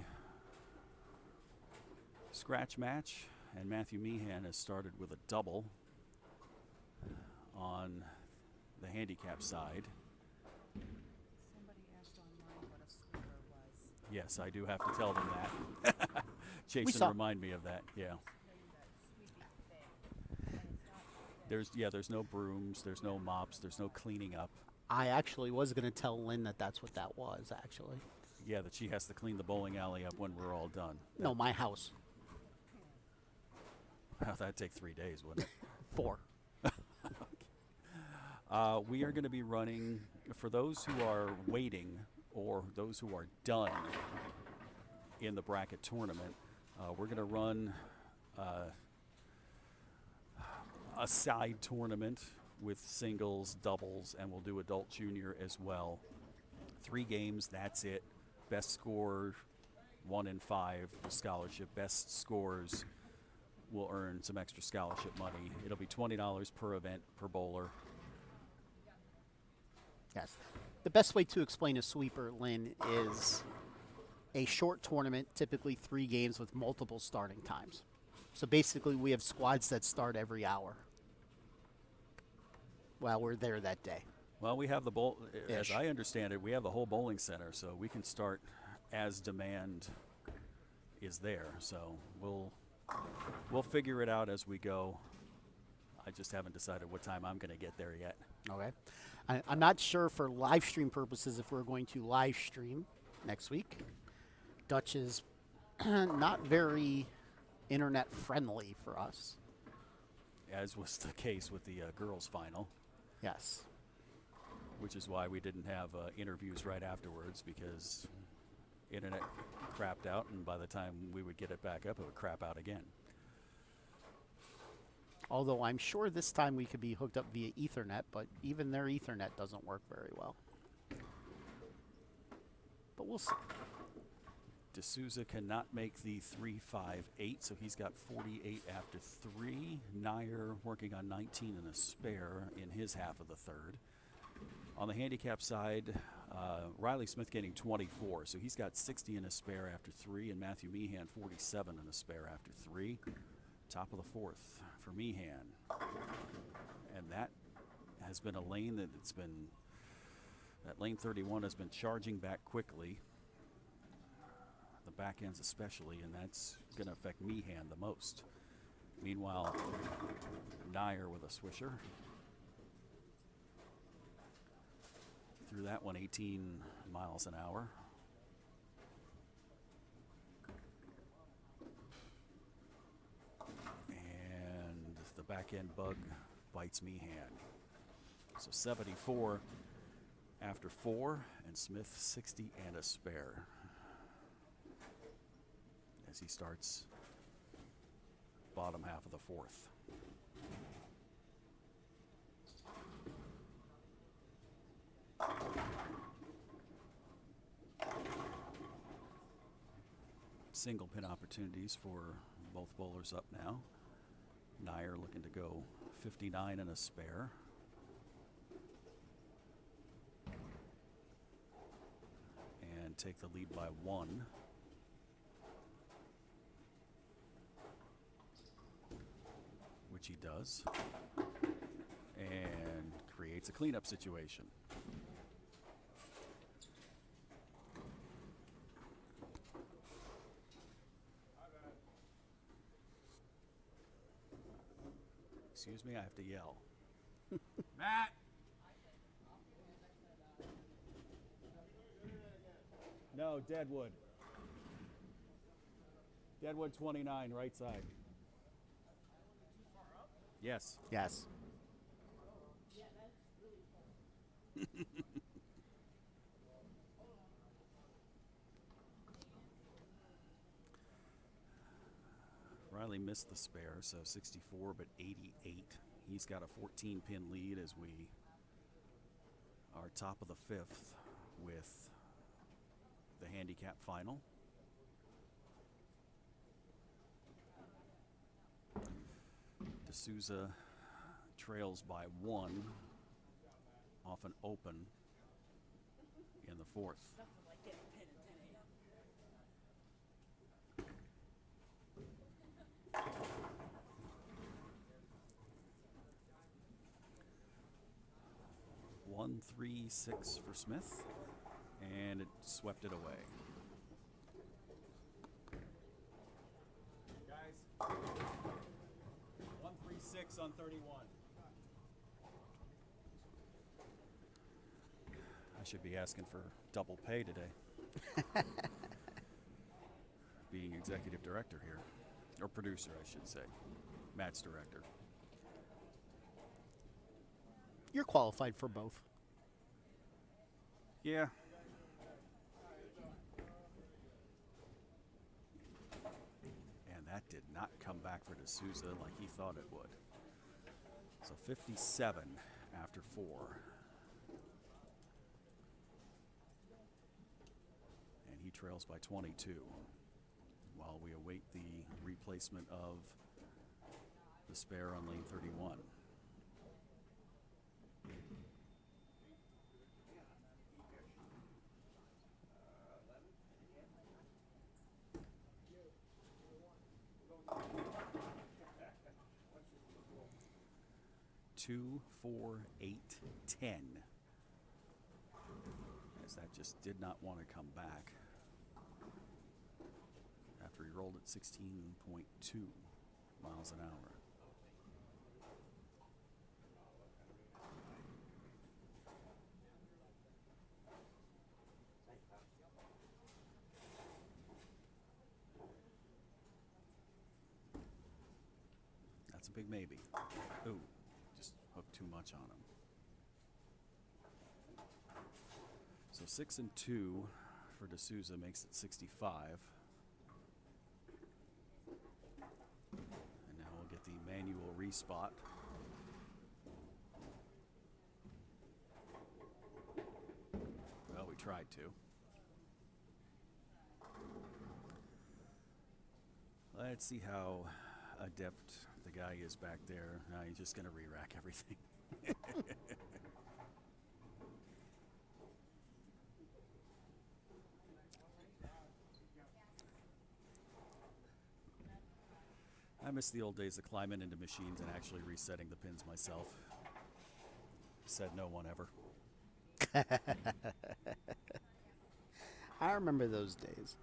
scratch match, and Matthew Meehan has started with a double on the handicap side. Somebody asked online what a sweeper was. Yes, I do have to tell them that. Jason, remind me of that. Yeah. There's no brooms, there's no mops, there's no cleaning up. I actually was going to tell Lynn that that's what that was, actually. Yeah, that she has to clean the bowling alley up when we're all done. No, my house. Well, that'd take 3 days, wouldn't it? 4. We are going to be running, for those who are waiting or those who are done in the bracket tournament, we're going to run a side tournament with singles, doubles, and we'll do adult junior as well. 3 games, that's it. Best score, 1 in 5, the scholarship. Best scores will earn some extra scholarship money. It'll be $20 per event per bowler. Yes. The best way to explain a sweeper, Lynn, is a short tournament, typically 3 games with multiple starting times. So basically we have squads that start every hour while we're there that day. Well, we have the bowl, as Ish. I understand it, we have the whole bowling center, so we can start as demand is there. So we'll figure it out as we go. I just haven't decided what time I'm going to get there yet. Okay. I'm not sure for live stream purposes if we're going to live stream next week. Dutch is not very internet friendly for us. As was the case with the girls' final, Yes. which is why we didn't have interviews right afterwards, because internet crapped out, and by the time we would get it back up, it would crap out again. Although I'm sure this time we could be hooked up via Ethernet, but even their Ethernet doesn't work very well. But we'll see. DSouza cannot make the 3.58, so he's got 48 after 3. Nayar working on 19 and a spare in his half of the third. On the handicap side, Riley Smith getting 24, so he's got 60 and a spare after 3, and Matthew Meehan 47 and a spare after 3. Top of the fourth for Meehan. And that has been a lane that lane 31 has been charging back quickly. The back ends especially, and that's going to affect Meehan the most. Meanwhile, Nayar with a swisher. Through that one, 18 miles an hour. And the back end bug bites Meehan. So 74 after 4, and Smith 60 and a spare as he starts bottom half of the fourth. Single pin opportunities for both bowlers up now. Nayar looking to go 59 and a spare. And take the lead by 1. Which he does. And creates a cleanup situation. Excuse me, I have to yell. Matt! No, Deadwood. Deadwood 29, right side. Yes. Yes. Riley missed the spare, so 64, but 88. He's got a 14-pin lead as we are top of the fifth with the handicap final. DSouza trails by 1 off an open in the fourth. One, 3, 6 for Smith, and it swept it away. Guys, 1, 3, 6 on 31. I should be asking for double pay today. Being executive director here, or producer, I should say. Matt's director. You're qualified for both. Yeah. And that did not come back for DSouza like he thought it would. So 57 after 4. And he trails by 22 while we await the replacement of the spare on lane 31. Two, 4, 8, 10. As that just did not want to come back after he rolled at 16.2 miles an hour. That's a big maybe. Ooh. Just hooked too much on him. So 6 and 2 for DSouza makes it 65. And now we'll get the manual respot. Well, we tried to. Let's see how adept the guy is back there. Now he's just going to re-rack everything. I miss the old days of climbing into machines and actually resetting the pins myself. Said no one ever. I remember those days.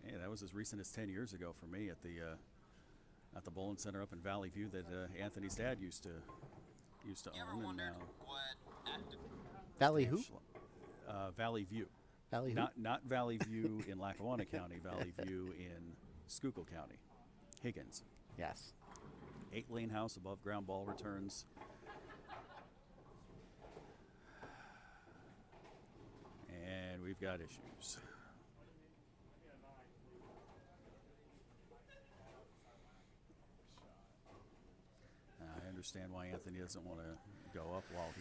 Yeah, that was as recent as 10 years ago for me at the bowling center up in Valley View that Anthony's dad used to own, and now Valley who? Valley View. Valley who? Not Valley View in Lackawanna County, Valley View in Schuylkill County. Higgins. Yes. 8-lane house, above ground ball returns. And we've got issues. I understand why Anthony doesn't want to go up while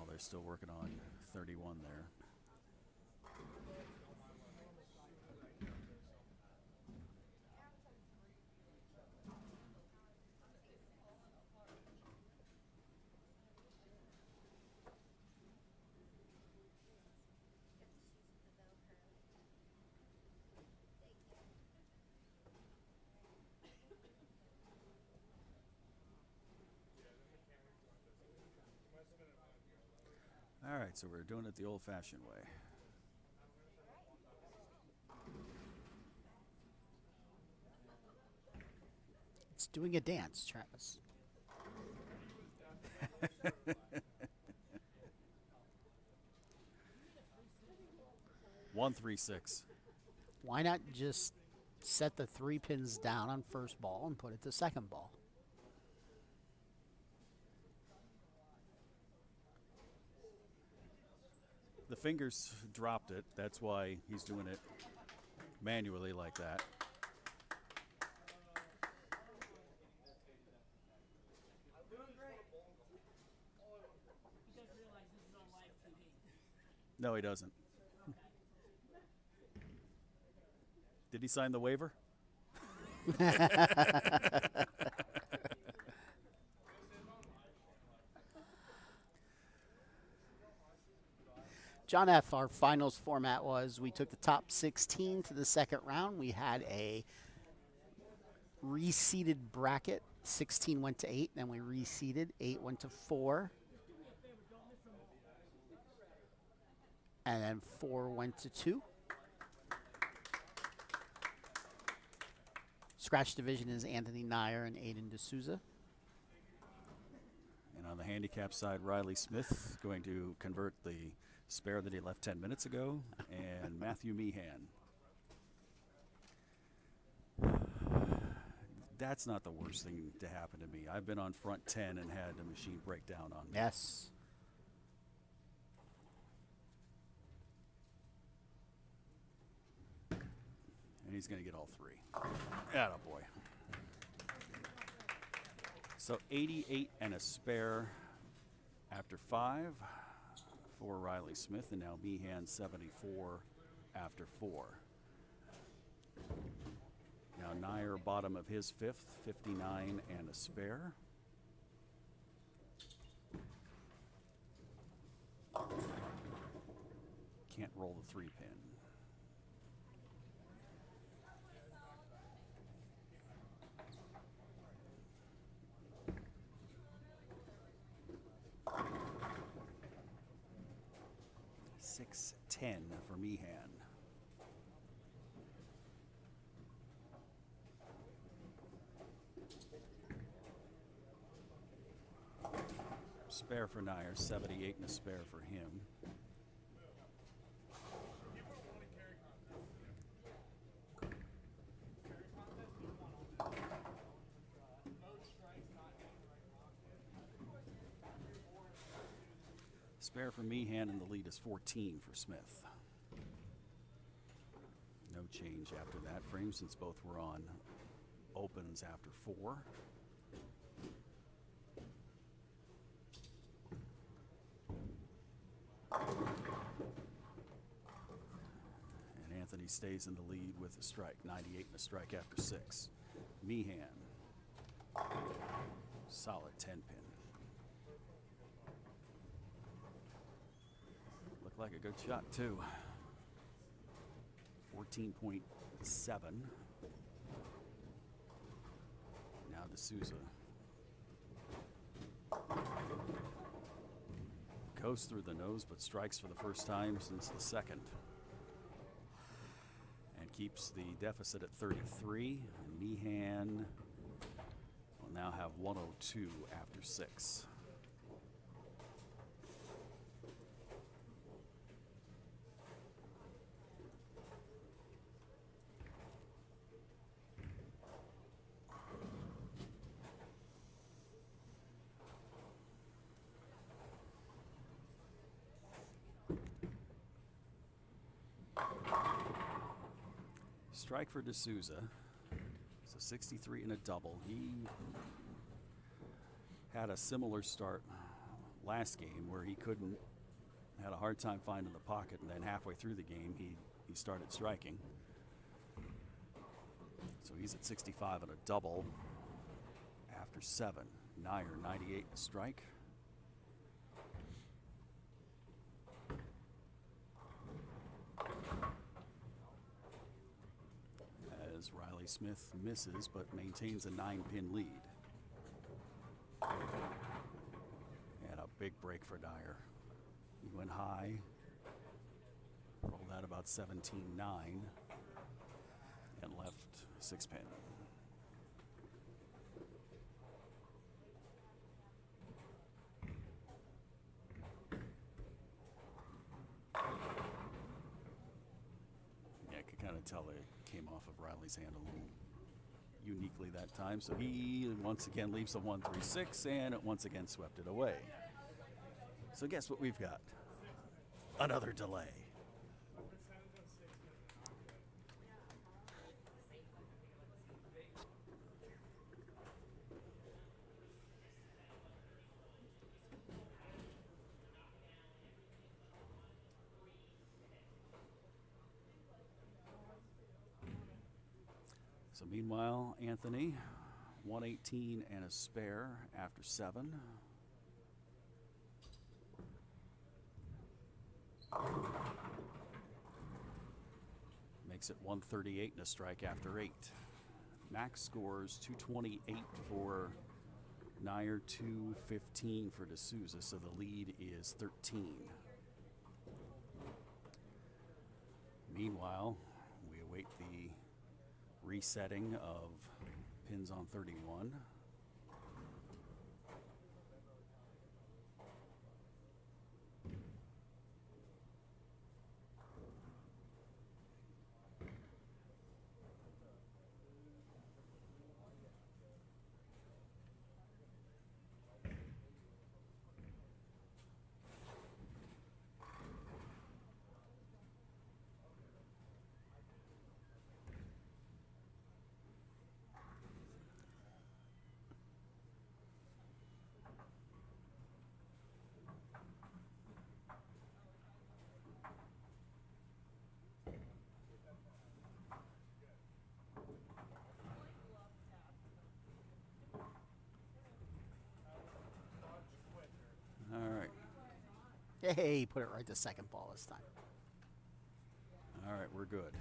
they're still working on 31 there. All right, so we're doing it the old-fashioned way. It's doing a dance, Travis. 1-3-6. Why not just set the 3 pins down on first ball and put it to second ball? The fingers dropped it. That's why he's doing it manually like that. No, he doesn't. Did he sign the waiver? John F., our finals format was we took the top 16 to the second round. We had a reseeded bracket. 16 went to 8, then we reseeded. 8 went to 4. And then 4 went to 2. Scratch division is Anthony Nayar and Aiden DSouza. And on the handicap side, Riley Smith going to convert the spare that he left 10 minutes ago, and Matthew Meehan. That's not the worst thing to happen to me. I've been on front 10 and had the machine break down on me. Yes. And he's going to get all 3. Attaboy. So 88 and a spare after 5 for Riley Smith, and now Meehan 74 after 4. Now Nayar bottom of his 5th, 59 and a spare. Can't roll the 3-pin. $6.10 for Meehan. Spare for Nayar, 78 and a spare for him. Spare for Meehan, and the lead is 14 for Smith. change after that frame since both were on opens after 4. And Anthony stays in the lead with a strike, 98 and a strike after 6. Meehan, solid 10-pin. Looked like a good shot, too. 14.7. Now DSouza goes through the nose, but strikes for the first time since the second. And keeps the deficit at 33. And Meehan will now have 102 after 6. Strike for DSouza. So 63 and a double. He had a similar start last game where he had a hard time finding the pocket, and then halfway through the game he started striking. So he's at 65 and a double after 7. Nayar, 98 and a strike. As Riley Smith misses but maintains a 9-pin lead. And a big break for Nayar. He went high, rolled out about 17-9, and left 6-pin. Yeah, I could kind of tell it came off of Riley's hand a little uniquely that time. So he once again leaves the 1-3-6 and it once again swept it away. So guess what we've got? Another delay. So meanwhile, Anthony, 118 and a spare after 7. Makes it 138 and a strike after 8. Max scores 228 for Nayar, 215 for DSouza, so the lead is 13. Meanwhile, we await the resetting of pins on 31. All right. Hey, put it right to second ball this time. All right, we're good.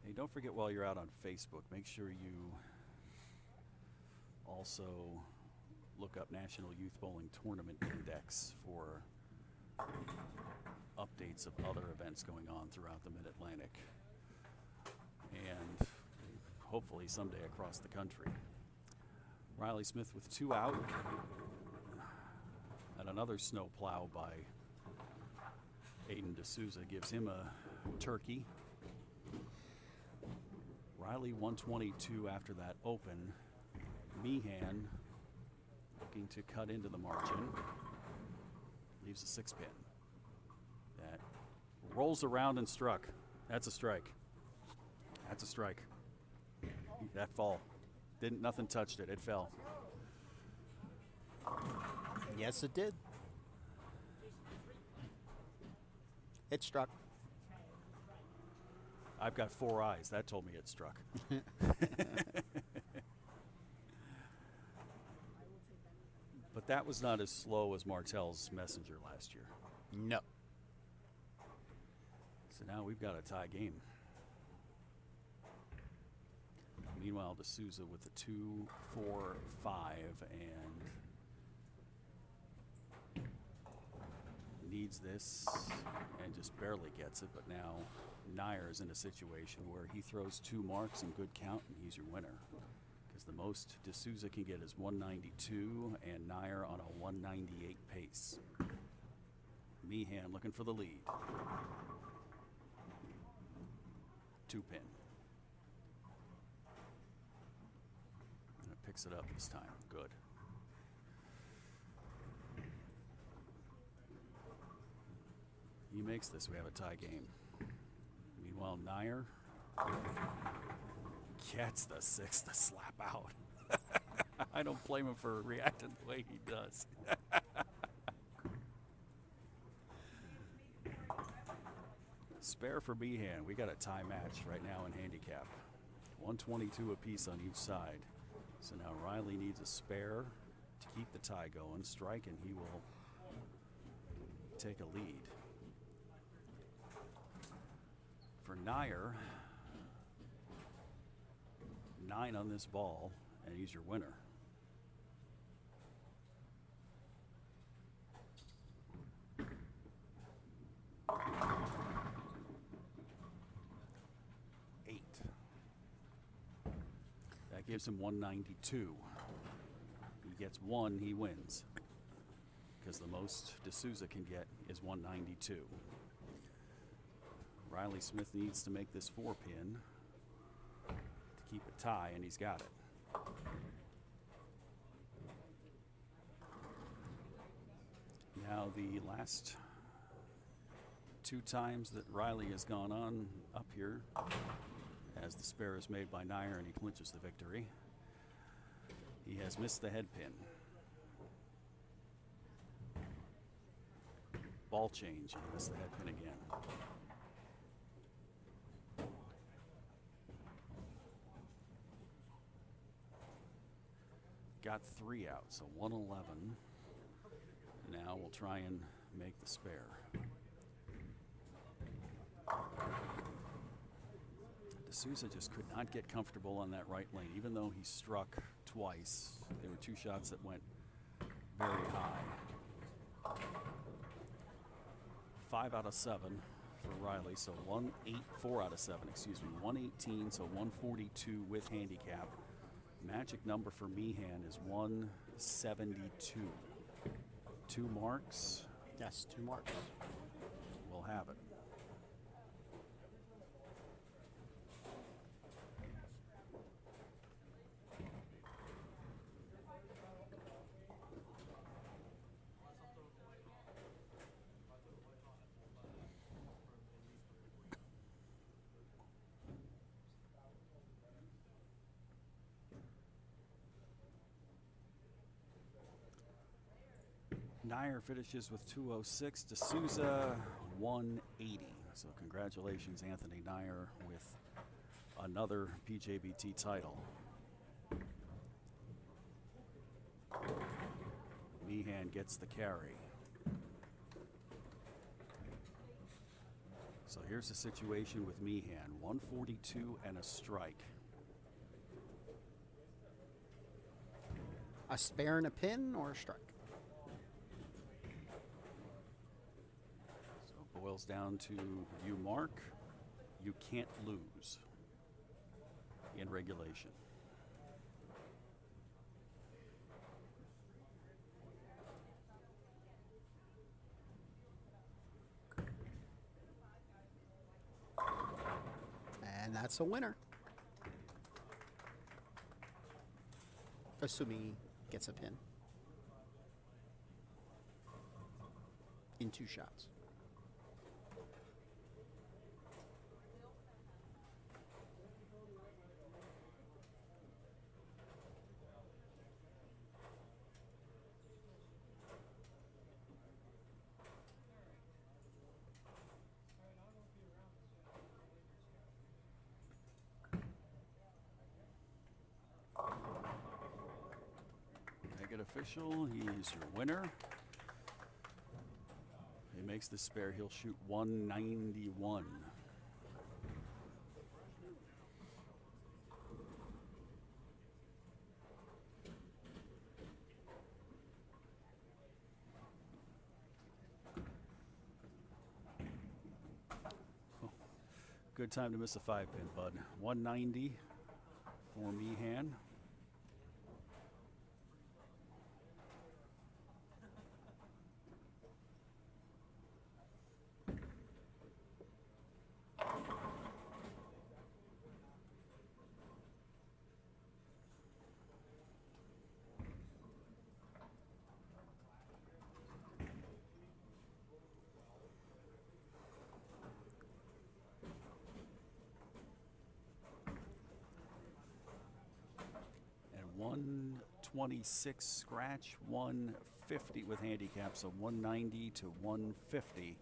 Hey, don't forget while you're out on Facebook, make sure you also look up National Youth Bowling Tournament Index for updates of other events going on throughout the Mid-Atlantic and hopefully someday across the country. Riley Smith with 2 out, and another snow plow by Aiden DSouza gives him a turkey. Riley 122 after that open. Meehan looking to cut into the margin. Leaves a 6-pin. That rolls around and struck. That's a strike. That's a strike. That fall. Nothing touched it. It fell. Yes, it did. It struck. I've got 4 eyes. That told me it struck. But that was not as slow as Martell's Messenger last year. No. So now we've got a tie game. Meanwhile, DSouza with the 2, 4, 5, and needs this and just barely gets it. But now Nayar is in a situation where he throws 2 marks in good count, and he's your winner. Because the most DSouza can get is 192, and Nayar on a 198 pace. Meehan looking for the lead. 2-pin. And it picks it up this time. Good. He makes this. We have a tie game. Meanwhile, Nayar gets the 6 to slap out. I don't blame him for reacting the way he does. Spare for Meehan. We got a tie match right now in handicap. 122 apiece on each side. So now Riley needs a spare to keep the tie going. Strike and he will take a lead. For Nayar, 9 on this ball, and he's your winner. That gives him 192. He gets 1, he wins. Because the most DSouza can get is 192. Riley Smith needs to make this 4-pin to keep it tie, and he's got it. Now the last 2 times that Riley has gone on up here, as the spare is made by Nayar and he clinches the victory, he has missed the head pin. Ball change, and he missed the head pin again. Got 3 out, so 111. Now we'll try and make the spare. DSouza just could not get comfortable on that right lane, even though he struck twice. There were 2 shots that went very high. 5 out of 7 for Riley, so 4 out of 7, excuse me, 118, so 142 with handicap. Magic number for Meehan is 172. 2 marks. Yes, 2 marks. We'll have it. Nayar finishes with 206, DSouza 180. So congratulations, Anthony Nayar, with another PJBT title. Meehan gets the carry. So here's the situation with Meehan, 142 and a strike. A spare and a pin or a strike? Boils down to you mark, you can't lose in regulation. And that's a winner. Assuming he gets a pin. in 2 shots. Make it official. He is your winner. He makes the spare. He'll shoot 191. Good time to miss a 5-pin, bud. 190 for Meehan. And 126 scratch, 150 with handicap, so 190 to 150.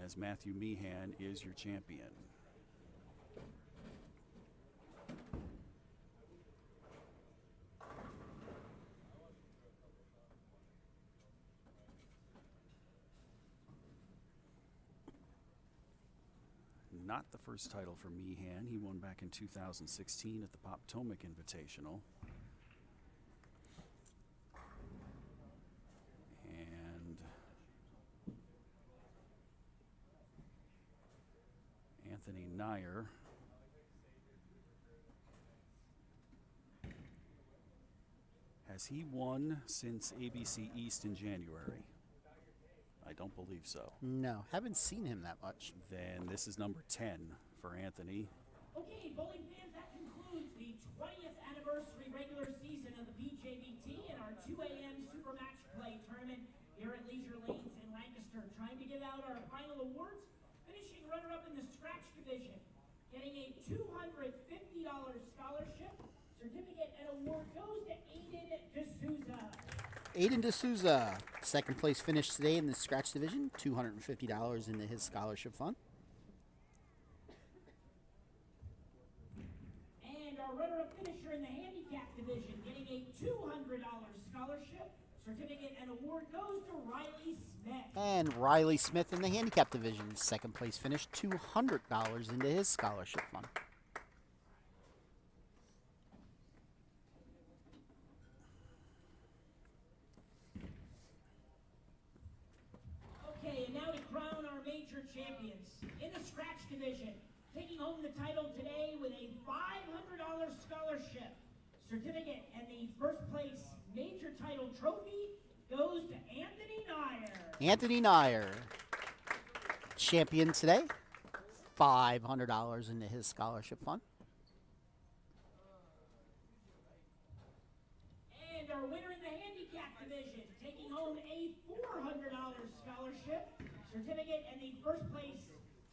As Matthew Meehan is your champion. Not the first title for Meehan. He won back in 2016 at the Potomac Invitational. And Anthony Nayar has he won since ABC East in January? I don't believe so. No, haven't seen him that much. Then this is number 10 for Anthony. Okay, bowling fans, that concludes the 20th anniversary regular season of the PJBT and our 2 a.m. Super Match Play tournament here at Leisure Lanes in Lancaster. Trying to give out our final awards, finishing runner-up in the scratch division, getting a $250 scholarship. Certificate and award goes to Aiden DSouza. Aiden DSouza, second place finish today in the scratch division, $250 into his scholarship fund. And our runner-up finisher in the handicap division, getting a $200 scholarship. Certificate and award goes to Riley Smith. And Riley Smith in the handicap division, second place finish, $200 into his scholarship fund. Okay, and now to crown our major champions. In the scratch division, taking home the title today with a $500 scholarship, certificate, and the first place major title trophy goes to Anthony Nayar. Anthony Nayar, champion today, $500 into his scholarship fund. And our winner in the handicap division, taking home a $400 scholarship, certificate, and the first place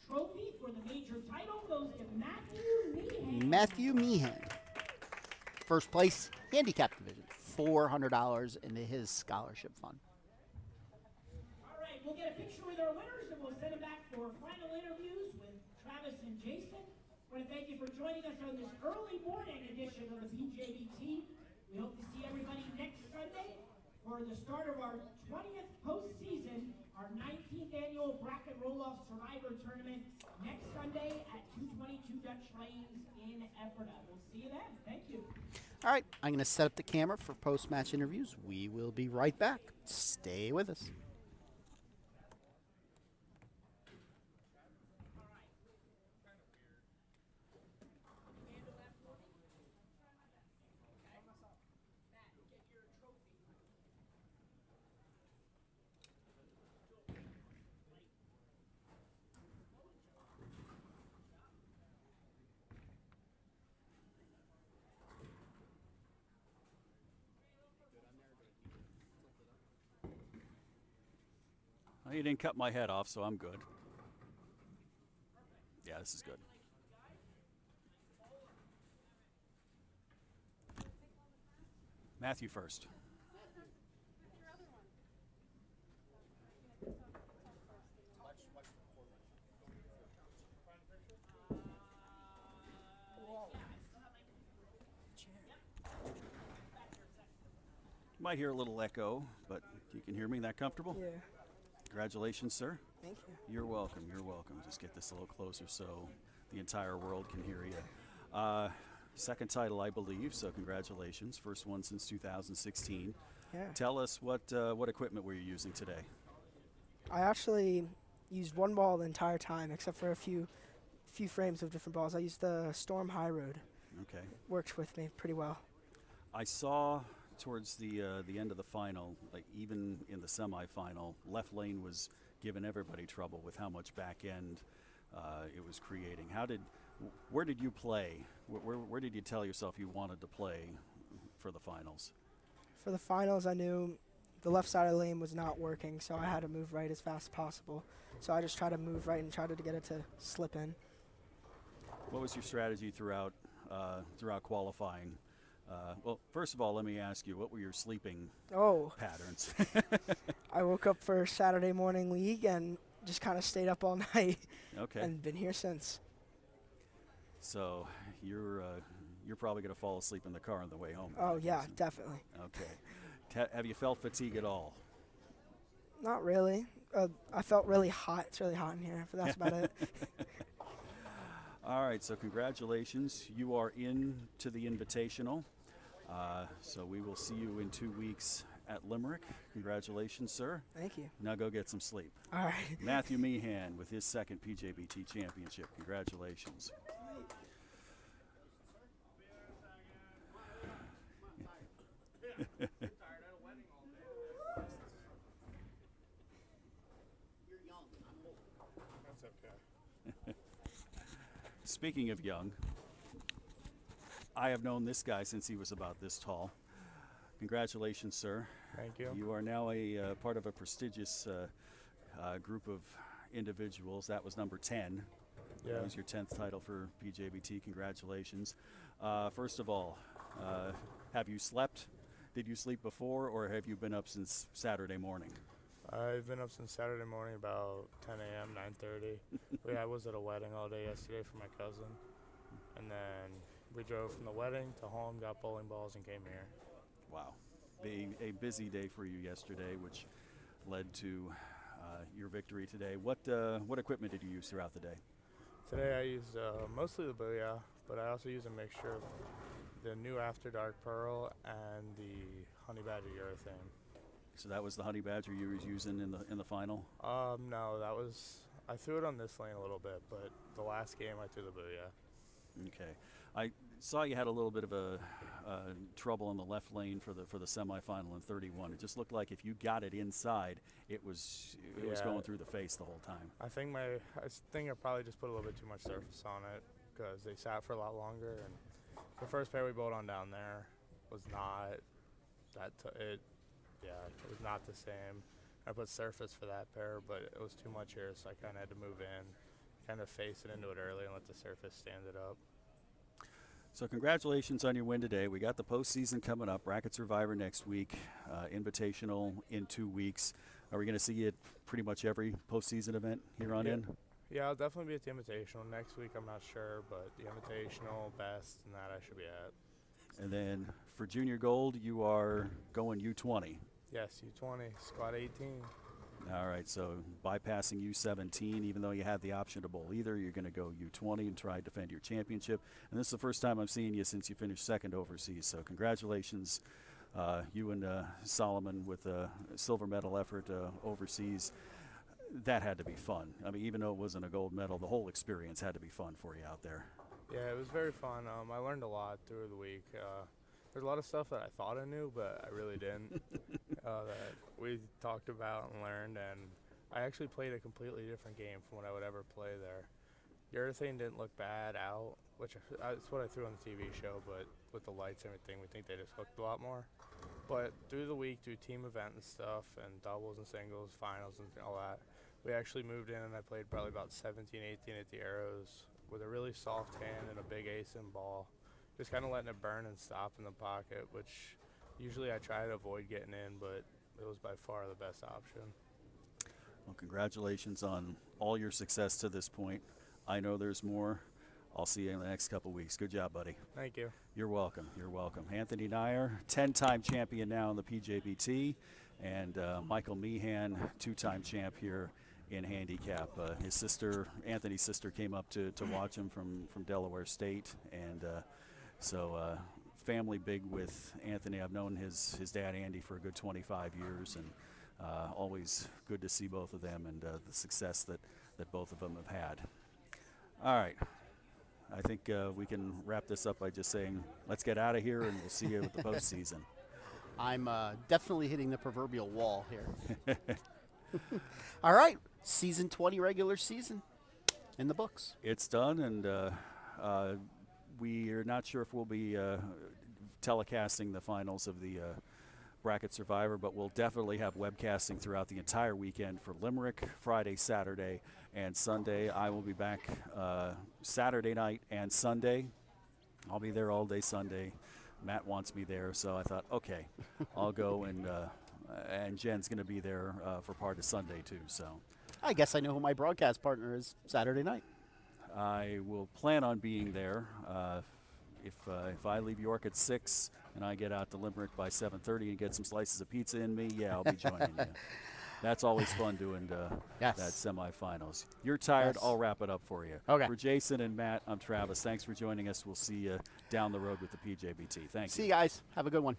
trophy for the major title goes to Matthew Meehan. Matthew Meehan, first place handicap division, $400 into his scholarship fund. All right, we'll get a picture with our winners and we'll send them back for final interviews with Travis and Jason. I want to thank you for joining us on this early morning edition of the PJBT. We hope to see everybody next Sunday for the start of our 20th postseason, our 19th annual Bracket Roll-Off Survivor Tournament next Sunday at 222 Dutch Lanes in Ephrata. We'll see you then. Thank you. All right, I'm going to set up the camera for post-match interviews. We will be right back. Stay with us. Well, you didn't cut my head off, so I'm good. Yeah, this is good. Matthew first. You might hear a little echo, but you can hear me. That comfortable? Yeah. Congratulations, sir. Thank you. You're welcome. You're welcome. Just get this a little closer so the entire world can hear you. Second title, I believe, so congratulations. First one since 2016. Yeah. Tell us what equipment were you using today? I actually used one ball the entire time, except for a few frames of different balls. I used the Storm High Road. Okay. Worked with me pretty well. I saw towards the end of the final, like even in the semifinal, left lane was giving everybody trouble with how much back end it was creating. Where did you play? Where did you tell yourself you wanted to play for the finals? For the finals, I knew the left side of the lane was not working, so I had to move right as fast as possible. So I just tried to move right and tried to get it to slip in. What was your strategy throughout qualifying? Well, first of all, let me ask you, what were your sleeping patterns? I woke up for Saturday morning league and just kind of stayed up all night. Okay. And been here since. So you're probably going to fall asleep in the car on the way home. Oh, yeah, definitely. Okay. Have you felt fatigue at all? Not really. I felt really hot. It's really hot in here, but that's about it. All right, so congratulations. You are in to the Invitational. So we will see you in 2 weeks at Limerick. Congratulations, sir. Thank you. Now go get some sleep. All right. Matthew Meehan with his second PJBT championship. Congratulations. Speaking of young, I have known this guy since he was about this tall. Congratulations, sir. Thank you. You are now a part of a prestigious group of individuals. That was number 10. Yeah. That was your 10th title for PJBT. Congratulations. First of all, have you slept? Did you sleep before, or have you been up since Saturday morning? I've been up since Saturday morning about 10 a.m., 9:30. I was at a wedding all day yesterday for my cousin. And then we drove from the wedding to home, got bowling balls, and came here. Wow. A busy day for you yesterday, which led to your victory today. What equipment did you use throughout the day? Today I used mostly the Booyah, but I also used a mixture of the new After Dark Pearl and the Honey Badger Urethane. So that was the Honey Badger you were using in the final? No, I threw it on this lane a little bit, but the last game I threw the Booyah. Okay. I saw you had a little bit of a trouble in the left lane for the semifinal in 31. It just looked like if you got it inside, it was going through the face the whole time. I think I probably just put a little bit too much surface on it because they sat for a lot longer. And the first pair we bowled on down there was not it was not the same. I put surface for that pair, but it was too much here, so I kind of had to move in, kind of face it into it early and let the surface stand it up. So congratulations on your win today. We got the postseason coming up, Bracket Survivor next week, Invitational in 2 weeks. Are we going to see you at pretty much every postseason event here on in? Yeah, I'll definitely be at the Invitational. Next week I'm not sure, but the Invitational, Best, and that I should be at. And then for Junior Gold, you are going U20. Yes, U20, Squad 18. All right, so bypassing U17, even though you had the option to bowl either, you're going to go U20 and try to defend your championship. And this is the first time I'm seeing you since you finished second overseas. So congratulations, you and Solomon with a silver medal effort overseas. That had to be fun. I mean, even though it wasn't a gold medal, the whole experience had to be fun for you out there. Yeah, it was very fun. I learned a lot through the week. There's a lot of stuff that I thought I knew, but I really didn't, that we talked about and learned, and I actually played a completely different game from what I would ever play there. Urethane didn't look bad out, which it's what I threw on the TV show, but with the lights and everything, we think they just hooked a lot more. But through the week, do team event and stuff, and doubles and singles, finals and all that, we actually moved in and I played probably about 17, 18 at the Arrows with a really soft hand and a big ace in ball. Just kind of letting it burn and stop in the pocket, which usually I try to avoid getting in, but it was by far the best option. Well, congratulations on all your success to this point. I know there's more. I'll see you in the next couple weeks. Good job, buddy. Thank you. You're welcome. You're welcome. Anthony Nayar, 10-time champion now in the PJBT, and Michael Meehan, 2-time champ here in handicap. His sister, Anthony's sister, came up to watch him from Delaware State, and so family big with Anthony. I've known his dad Andy for a good 25 years, and always good to see both of them and the success that both of them have had. All right. I think we can wrap this up by just saying, let's get out of here, and we'll see you at the postseason. I'm definitely hitting the proverbial wall here. All right, season 20 regular season in the books. It's done, and we are not sure if we'll be telecasting the finals of the Bracket Survivor, but we'll definitely have webcasting throughout the entire weekend for Limerick, Friday, Saturday, and Sunday. I will be back Saturday night and Sunday. I'll be there all day Sunday. Matt wants me there, so I thought, okay, I'll go, and Jen's going to be there for part of Sunday too. So I guess I know who my broadcast partner is Saturday night. I will plan on being there. If I leave York at 6 and I get out to Limerick by 7:30 and get some slices of pizza in me, yeah, I'll be joining you. That's always fun doing Yes. that semifinals. You're tired, Yes. I'll wrap it up for you. Okay. For Jason and Matt, I'm Travis. Thanks for joining us. We'll see you down the road with the PJBT. Thank you. See you guys. Have a good one.